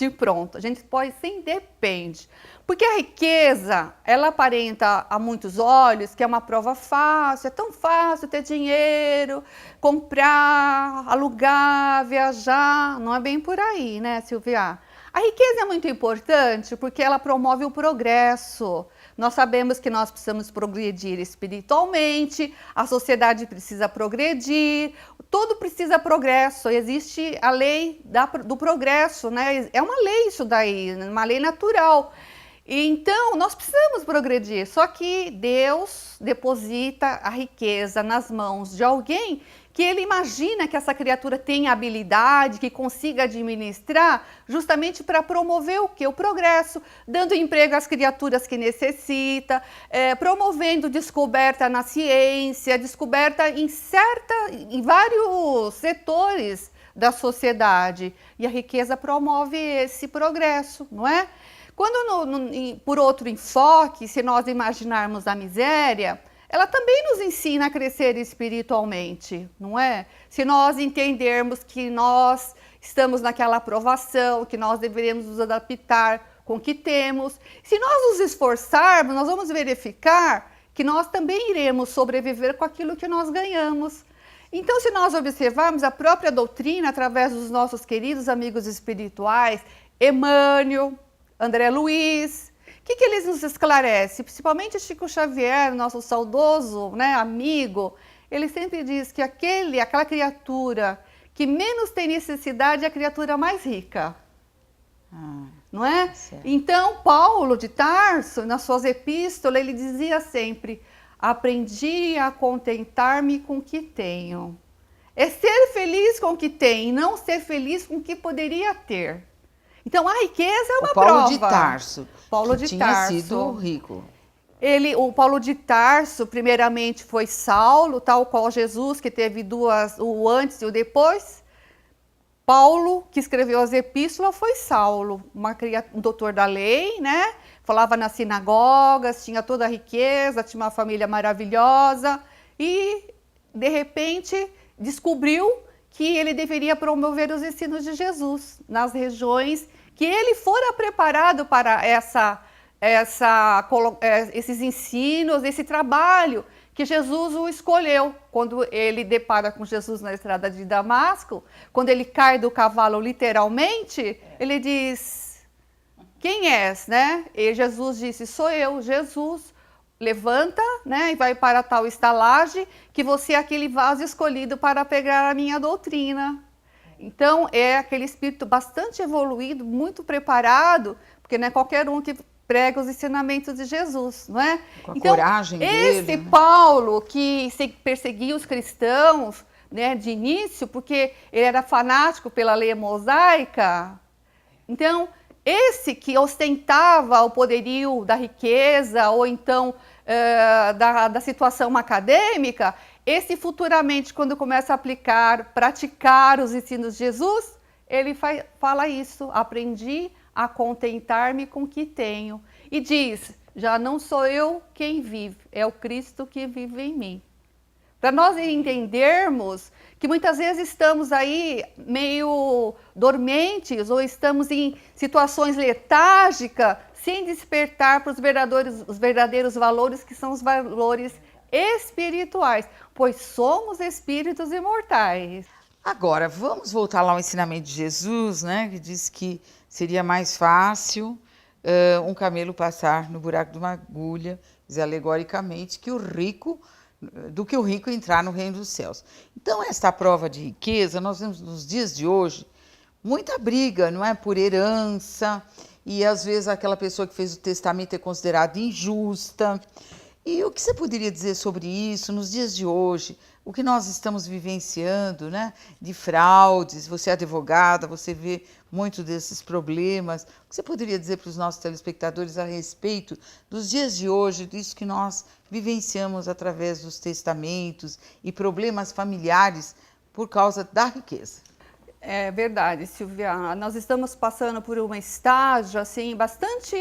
pronto. A gente pode sim, depende. Porque a riqueza, ela aparenta a muitos olhos que é uma prova fácil, é tão fácil ter dinheiro, comprar, alugar, viajar. Não é bem por aí, né, Silvia? A riqueza é muito importante porque ela promove o progresso. Nós sabemos que nós precisamos progredir espiritualmente, a sociedade precisa progredir, tudo precisa progresso. Existe a lei do progresso, né? É uma lei isso daí, uma lei natural. E então, nós precisamos progredir, só que Deus deposita a riqueza nas mãos de alguém que ele imagina que essa criatura tem habilidade, que consiga administrar, justamente para promover o quê? O progresso, dando emprego às criaturas que necessita, promovendo descoberta na ciência, descoberta em vários setores da sociedade. E a riqueza promove esse progresso, não é? Quando, por outro enfoque, se nós imaginarmos a miséria, ela também nos ensina a crescer espiritualmente, não é? Se nós entendermos que nós estamos naquela aprovação, que nós deveremos nos adaptar com o que temos, se nós nos esforçarmos, nós vamos verificar que nós também iremos sobreviver com aquilo que nós ganhamos. Então, se nós observarmos a própria doutrina através dos nossos queridos amigos espirituais, Emmanuel, André Luiz, o que eles nos esclarecem? Principalmente Chico Xavier, nosso saudoso, né, amigo, ele sempre diz que aquela criatura que menos tem necessidade é a criatura mais rica. Não é? Certo. Então, Paulo de Tarso, nas suas epístolas, ele dizia sempre: aprendi a contentar-me com o que tenho. É ser feliz com o que tem, não ser feliz com o que poderia ter. Então, a riqueza é uma prova. Paulo de Tarso, Paulo que de tinha Tarso. sido rico. O Paulo de Tarso, primeiramente, foi Saulo, tal qual Jesus, que teve o antes e o depois. Paulo, que escreveu as epístolas, foi Saulo, um doutor da lei, né? Falava nas sinagogas, tinha toda a riqueza, tinha uma família maravilhosa e, de repente, descobriu que ele deveria promover os ensinos de Jesus nas regiões que ele fora preparado para esses ensinos, esse trabalho que Jesus o escolheu. Quando ele depara com Jesus na estrada de Damasco, quando ele cai do cavalo literalmente, ele diz: quem és, né? E Jesus disse: sou eu, Jesus. Levanta, né, e vai para tal estalagem, que você é aquele vaso escolhido para pegar a minha doutrina. Então, é aquele espírito bastante evoluído, muito preparado, porque não é qualquer um que prega os ensinamentos de Jesus, não é? Com a então, coragem dele, esse né? Paulo, que perseguia os cristãos, né, de início, porque ele era fanático pela lei mosaica, então, esse que ostentava o poderio da riqueza ou então da situação acadêmica, esse futuramente, quando começa a aplicar, praticar os ensinos de Jesus, ele fala isso: aprendi a contentar-me com o que tenho. E diz: já não sou eu quem vive, é o Cristo que vive em mim. Para nós entendermos que muitas vezes estamos aí meio dormentes ou estamos em situações letárgicas sem despertar para os verdadeiros valores, que são os valores espirituais, pois somos espíritos imortais. Agora, vamos voltar lá ao ensinamento de Jesus, né? Que diz que seria mais fácil um camelo passar no buraco de uma agulha, diz alegoricamente, do que o rico entrar no reino dos céus. Então, esta prova de riqueza, nós vemos nos dias de hoje muita briga, não é? Por herança, e às vezes aquela pessoa que fez o testamento é considerada injusta. E o que você poderia dizer sobre isso nos dias de hoje? O que nós estamos vivenciando, né? De fraudes, você é advogada, você vê muito desses problemas. O que você poderia dizer para os nossos telespectadores a respeito dos dias de hoje, disso que nós vivenciamos através dos testamentos e problemas familiares por causa da riqueza? É verdade, Silvia. Nós estamos passando por um estágio assim, bastante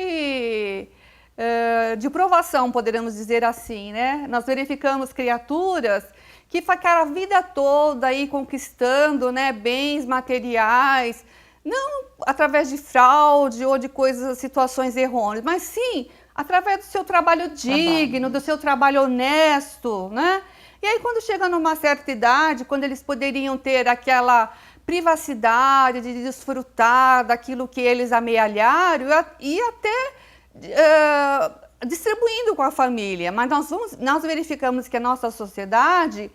de provação, poderíamos dizer assim, né? Nós verificamos criaturas que ficaram a vida toda aí conquistando, né, bens materiais, não através de fraude ou de situações errôneas, mas sim através do seu trabalho digno, do seu trabalho honesto, né? E aí, quando chega numa certa idade, quando eles poderiam ter aquela privacidade de desfrutar daquilo que eles amealharam e até distribuindo com a família, mas nós verificamos que a nossa sociedade,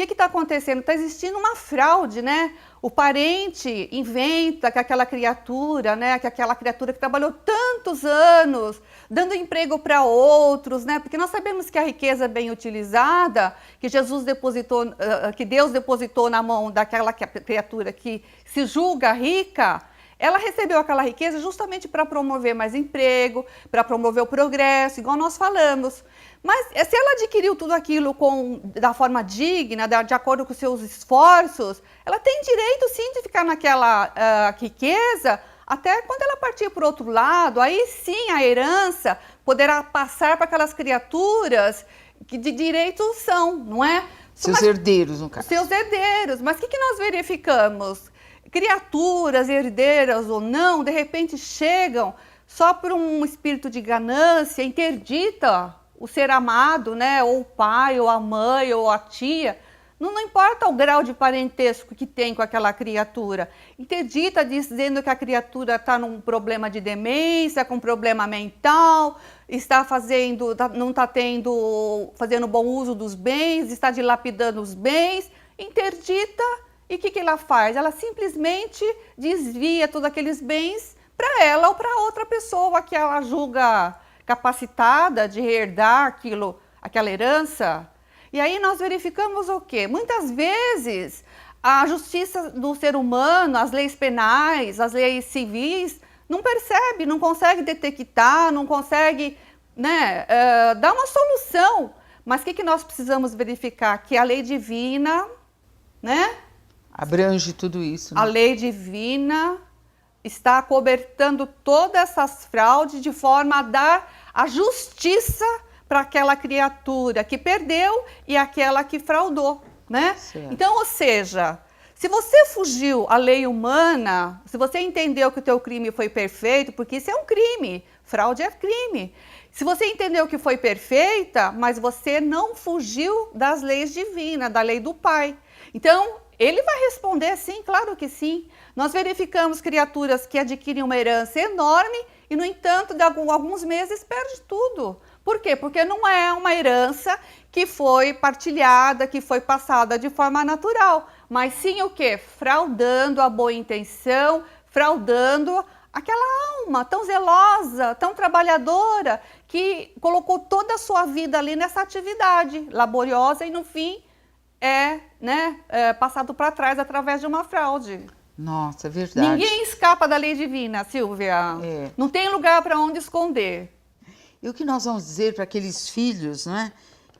que está acontecendo? Está existindo uma fraude, né? O parente inventa que aquela criatura, né? Que aquela criatura que trabalhou tantos anos, dando emprego para outros, né? Porque nós sabemos que a riqueza bem utilizada, que Jesus depositou, que Deus depositou na mão daquela criatura que se julga rica, ela recebeu aquela riqueza justamente para promover mais emprego, para promover o progresso, igual nós falamos. Mas se ela adquiriu tudo aquilo da forma digna, de acordo com os seus esforços, ela tem direito sim de ficar naquela riqueza, até quando ela partir para o outro lado, aí sim a herança poderá passar para aquelas criaturas que de direito são, não é? Seus herdeiros, no caso. Seus herdeiros. Mas o que nós verificamos? Criaturas, herdeiras ou não, de repente chegam só por um espírito de ganância, interdita o ser amado, né? Ou o pai, ou a mãe, ou a tia. Não importa o grau de parentesco que tem com aquela criatura. Interdita dizendo que a criatura está num problema de demência, com problema mental, não está fazendo bom uso dos bens, está dilapidando os bens. Interdita. E o que ela faz? Ela simplesmente desvia todos aqueles bens para ela ou para outra pessoa que ela julga capacitada de herdar aquela herança. E aí nós verificamos o quê? Muitas vezes a justiça do ser humano, as leis penais, as leis civis, não percebe, não consegue detectar, não consegue, né, dar uma solução. Mas o que nós precisamos verificar? Que a lei divina, né? Abrange tudo isso. Né? A lei divina está acobertando todas essas fraudes de forma a dar a justiça para aquela criatura que perdeu e aquela que fraudou, né? Certo. Então, ou seja, se você fugiu à lei humana, se você entendeu que o teu crime foi perfeito, porque isso é um crime, fraude é crime. Se você entendeu que foi perfeita, mas você não fugiu das leis divinas, da lei do Pai. Então, ele vai responder sim, claro que sim. Nós verificamos criaturas que adquirem uma herança enorme e, no entanto, de alguns meses perde tudo. Por quê? Porque não é uma herança que foi partilhada, que foi passada de forma natural, mas sim o quê? Fraudando a boa intenção, fraudando aquela alma tão zelosa, tão trabalhadora, que colocou toda a sua vida ali nessa atividade laboriosa e, no fim, passado para trás através de uma fraude. Nossa, é verdade. Ninguém escapa da lei divina, Silvia. É. Não tem lugar para onde esconder. E o que nós vamos dizer para aqueles filhos, né,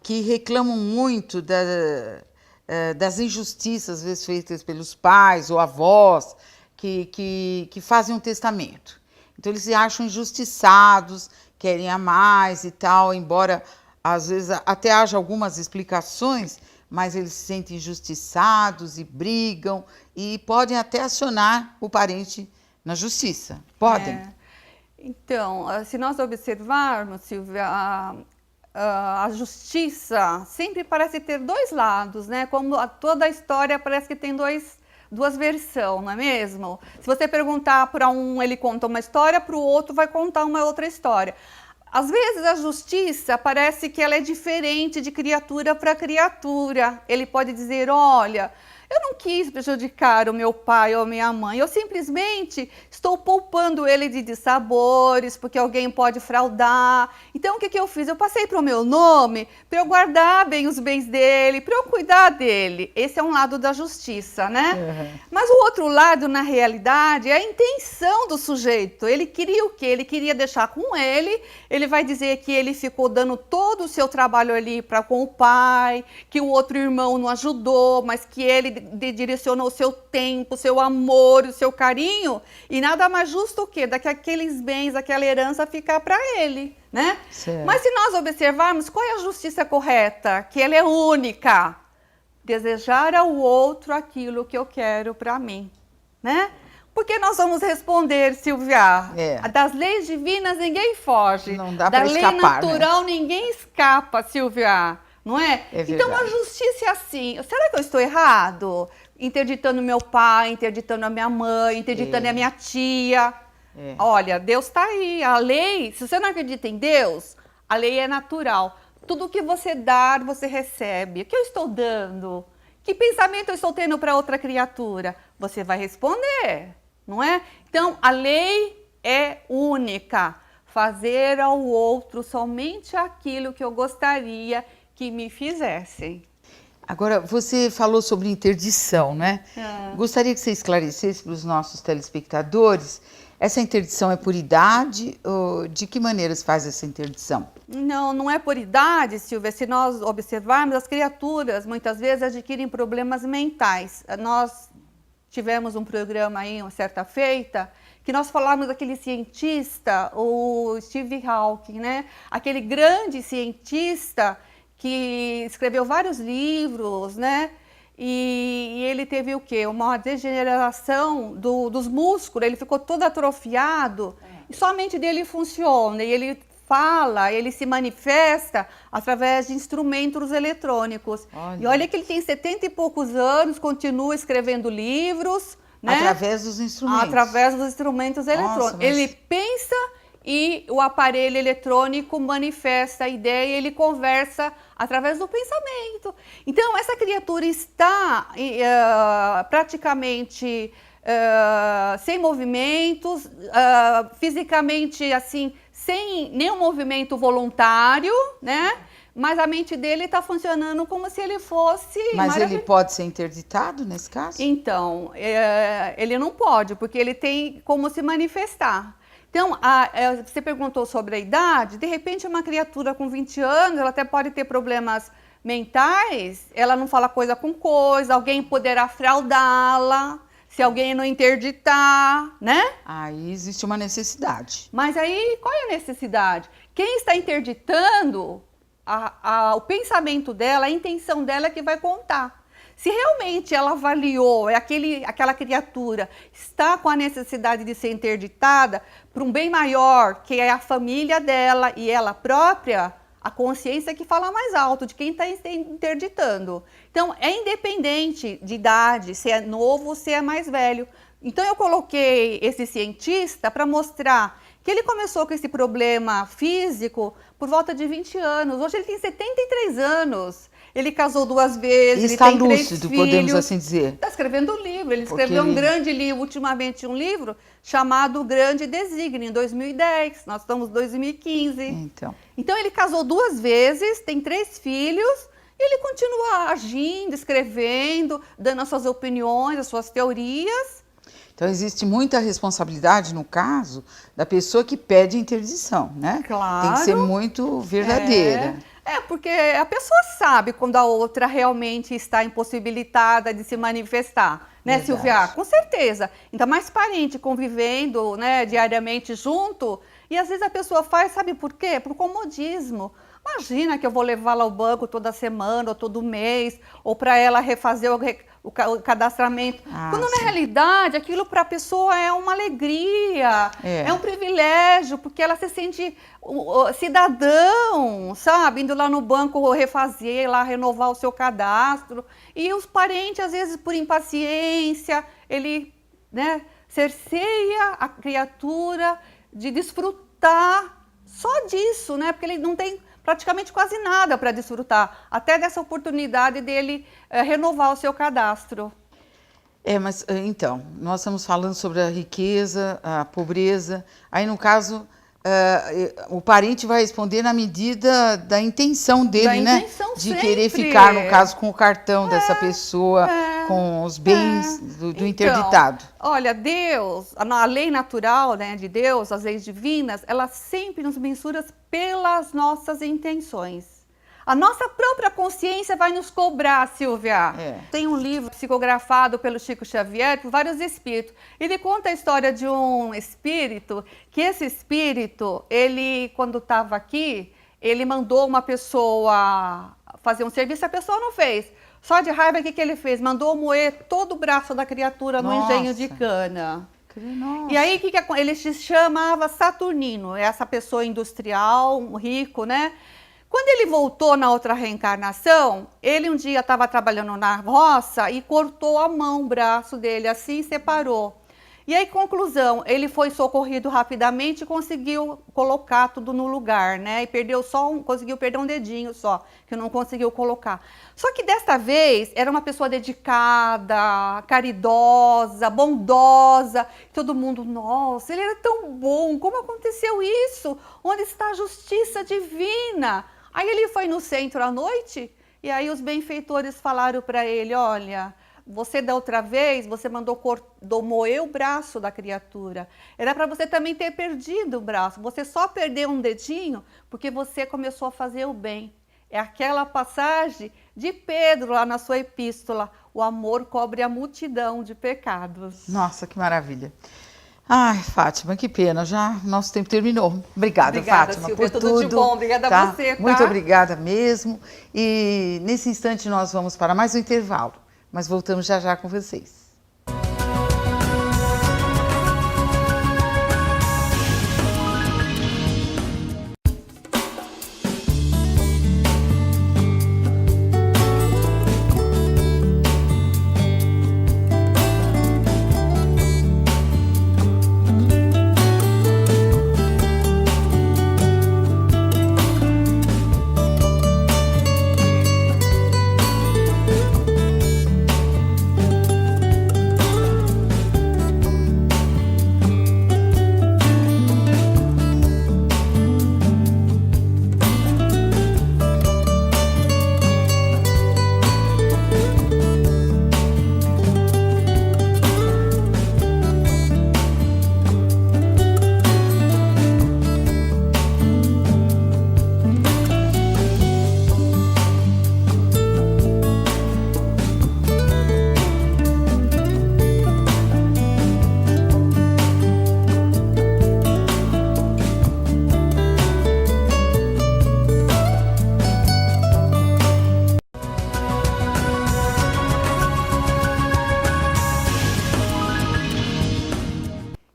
que reclamam muito das injustiças, às vezes, feitas pelos pais ou avós, que fazem um testamento. Então, eles se acham injustiçados, querem a mais e tal, embora, às vezes, até haja algumas explicações, mas eles se sentem injustiçados e brigam e podem até acionar o parente na justiça. Podem. Então, se nós observarmos, Silvia, a justiça sempre parece ter dois lados, né? Como toda a história parece que tem duas versões, não é mesmo? Se você perguntar para um, ele conta uma história, para o outro vai contar uma outra história. Às vezes a justiça parece que ela é diferente de criatura para criatura. Ele pode dizer, olha, eu não quis prejudicar o meu pai ou minha mãe, eu simplesmente estou poupando ele de dissabores, porque alguém pode fraudar. Então, o que eu fiz? Eu passei para o meu nome, para eu guardar bem os bens dele, para eu cuidar dele. Esse é um lado da justiça, né? Uhum. Mas o outro lado, na realidade, é a intenção do sujeito. Ele queria o quê? Ele queria deixar com ele vai dizer que ele ficou dando todo o seu trabalho ali com o pai, que o outro irmão não ajudou, mas que ele direcionou o seu tempo, o seu amor, o seu carinho, e nada mais justo o quê? Daqui aqueles bens, aquela herança ficar para ele, né? Certo. Mas se nós observarmos, qual é a justiça correta? Que ela é única. Desejar ao outro aquilo que eu quero para mim, né? Porque nós vamos responder, Silvia, das leis divinas ninguém foge. Não dá para escapar, da lei natural, né? Ninguém escapa, Silvia. Não é? Então a justiça é assim. Será que eu estou errado? Interditando meu pai, interditando a minha mãe, interditando a minha tia. Olha, Deus está aí. A lei, se você não acredita em Deus, a lei é natural. Tudo que você dá, você recebe. O que eu estou dando? Que pensamento eu estou tendo para outra criatura? Você vai responder, não é? Então, a lei é única. Fazer ao outro somente aquilo que eu gostaria que me fizessem. Agora, você falou sobre interdição, né? Gostaria que você esclarecesse para os nossos telespectadores, essa interdição é por idade? Ou de que maneira se faz essa interdição? Não, não é por idade, Silvia. Se nós observarmos, as criaturas muitas vezes adquirem problemas mentais. Nós tivemos um programa aí, uma certa feita, que nós falamos daquele cientista, o Stephen Hawking, né? Aquele grande cientista que escreveu vários livros, né? E ele teve o quê? Uma degeneração dos músculos, ele ficou todo atrofiado, e só a mente dele funciona, e ele fala, ele se manifesta através de instrumentos eletrônicos. E olha que ele tem 70 e poucos anos, continua escrevendo livros, né? Através dos instrumentos. Através dos instrumentos eletrônicos. Mas... Ele pensa e o aparelho eletrônico manifesta a ideia e ele conversa através do pensamento. Então, essa criatura está praticamente sem movimentos, fisicamente assim, sem nenhum movimento voluntário, né? Mas a mente dele está funcionando como se ele fosse... Mas ele pode ser interditado nesse caso? Então, ele não pode, porque ele tem como se manifestar. Então, você perguntou sobre a idade, de repente uma criatura com 20 anos, ela até pode ter problemas mentais, ela não fala coisa com coisa, alguém poderá fraudá-la, se alguém não interditar, né? Aí existe uma necessidade. Mas aí, qual é a necessidade? Quem está interditando, o pensamento dela, a intenção dela é que vai contar. Se realmente ela avaliou, aquela criatura está com a necessidade de ser interditada para um bem maior, que é a família dela e ela própria, a consciência é que fala mais alto de quem está interditando. Então, é independente de idade, se é novo ou se é mais velho. Então, eu coloquei esse cientista para mostrar que ele começou com esse problema físico por volta de 20 anos. Hoje ele tem 73 anos. Ele casou 2 vezes, ele tem 3 filhos. Podemos assim dizer. Está escrevendo um livro. Ele escreveu um grande livro, ultimamente um livro, chamado O Grande Desígnio, em 2010. Nós estamos em 2015. Então ele casou 2 vezes, tem 3 filhos, e ele continua agindo, escrevendo, dando as suas opiniões, as suas teorias. Então existe muita responsabilidade no caso da pessoa que pede interdição, né? Claro. Tem que ser muito verdadeira. Porque a pessoa sabe quando a outra realmente está impossibilitada de se manifestar, né, Silvia? Com certeza. Ainda mais parente convivendo, né, diariamente junto. E às vezes a pessoa faz, sabe por quê? Por comodismo. Imagina que eu vou levá-la ao banco toda semana ou todo mês, ou para ela refazer o cadastramento. Quando na realidade aquilo para a pessoa é uma alegria, é um privilégio, porque ela se sente cidadão, sabe? Indo lá no banco refazer, lá renovar o seu cadastro. E os parentes, às vezes por impaciência, ele, né, cerceia a criatura de desfrutar só disso, né? Porque ele não tem praticamente quase nada para desfrutar, até dessa oportunidade dele renovar o seu cadastro. Mas então, nós estamos falando sobre a riqueza, a pobreza, aí no caso, o parente vai responder na medida da intenção dele, né? De querer ficar, no caso, com o cartão dessa pessoa, com os bens do interditado. Olha, Deus, a lei natural, né, de Deus, as leis divinas, ela sempre nos mensura pelas nossas intenções. A nossa própria consciência vai nos cobrar, Silvia. Tem um livro psicografado pelo Chico Xavier, por vários espíritos. Ele conta a história de um espírito, que esse espírito, ele, quando estava aqui, ele mandou uma pessoa fazer um serviço, a pessoa não fez. Só de raiva, o que ele fez? Mandou moer todo o braço da criatura no engenho de cana. Nossa. E aí, ele se chamava Saturnino, essa pessoa industrial, rico, né? Quando ele voltou na outra reencarnação, ele um dia estava trabalhando na roça e cortou a mão, o braço dele, assim, e separou. E aí, conclusão, ele foi socorrido rapidamente e conseguiu colocar tudo no lugar, né? E perdeu conseguiu perder um dedinho só, que não conseguiu colocar. Só que desta vez era uma pessoa dedicada, caridosa, bondosa. Todo mundo, nossa, ele era tão bom, como aconteceu isso? Onde está a justiça divina? Aí ele foi no centro à noite e aí os benfeitores falaram para ele, olha, você da outra vez, você mandou moer o braço da criatura. Era para você também ter perdido o braço. Você só perdeu um dedinho porque você começou a fazer o bem. É aquela passagem de Pedro lá na sua epístola. O amor cobre a multidão de pecados. Nossa, que maravilha. Ai, Fátima, que pena, já nosso tempo terminou. Obrigada, Fátima, Silvia, por tudo tudo. de bom. Obrigada a você, tá? Muito obrigada mesmo. E nesse instante nós vamos para mais um intervalo, mas voltamos já já com vocês.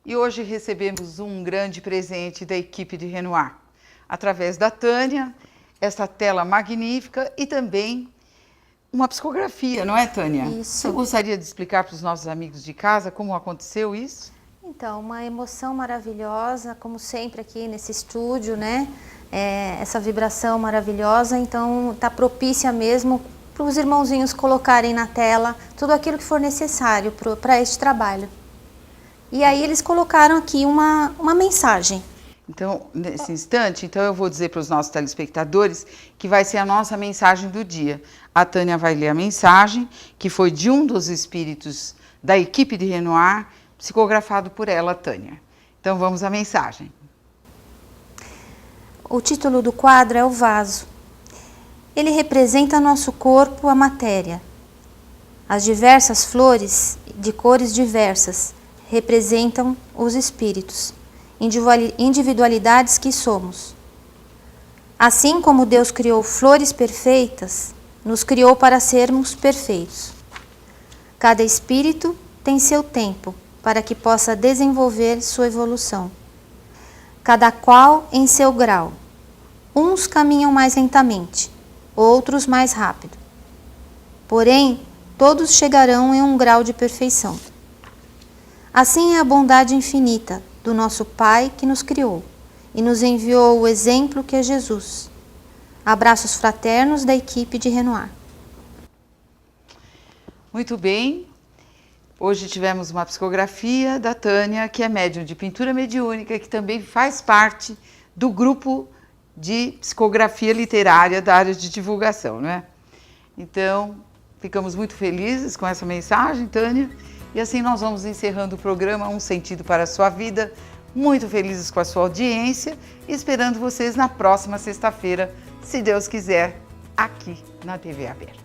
E hoje recebemos um grande presente da equipe de Renoir, através da Tânia, essa tela magnífica e também uma psicografia, não é, Tânia? Isso. Você gostaria de explicar para os nossos amigos de casa como aconteceu isso? Então, uma emoção maravilhosa, como sempre aqui nesse estúdio, né? Essa vibração maravilhosa, então está propícia mesmo para os irmãozinhos colocarem na tela tudo aquilo que for necessário para este trabalho. E aí eles colocaram aqui uma mensagem. Então, nesse instante, eu vou dizer para os nossos telespectadores que vai ser a nossa mensagem do dia. A Tânia vai ler a mensagem, que foi de um dos espíritos da equipe de Renoir, psicografado por ela, Tânia. Então, vamos à mensagem. O título do quadro é O Vaso. Ele representa nosso corpo, a matéria. As diversas flores, de cores diversas, representam os espíritos, individualidades que somos. Assim como Deus criou flores perfeitas, nos criou para sermos perfeitos. Cada espírito tem seu tempo para que possa desenvolver sua evolução. Cada qual em seu grau. Uns caminham mais lentamente, outros mais rápido. Porém, todos chegarão em um grau de perfeição. Assim é a bondade infinita do nosso Pai que nos criou e nos enviou o exemplo que é Jesus. Abraços fraternos da equipe de Renoir. Muito bem. Hoje tivemos uma psicografia da Tânia, que é médium de pintura mediúnica, que também faz parte do grupo de psicografia literária da área de divulgação, não é? Então, ficamos muito felizes com essa mensagem, Tânia. E assim nós vamos encerrando o programa Um Sentido para a Sua Vida. Muito felizes com a sua audiência e esperando vocês na próxima sexta-feira, se Deus quiser, aqui na TV Aberta.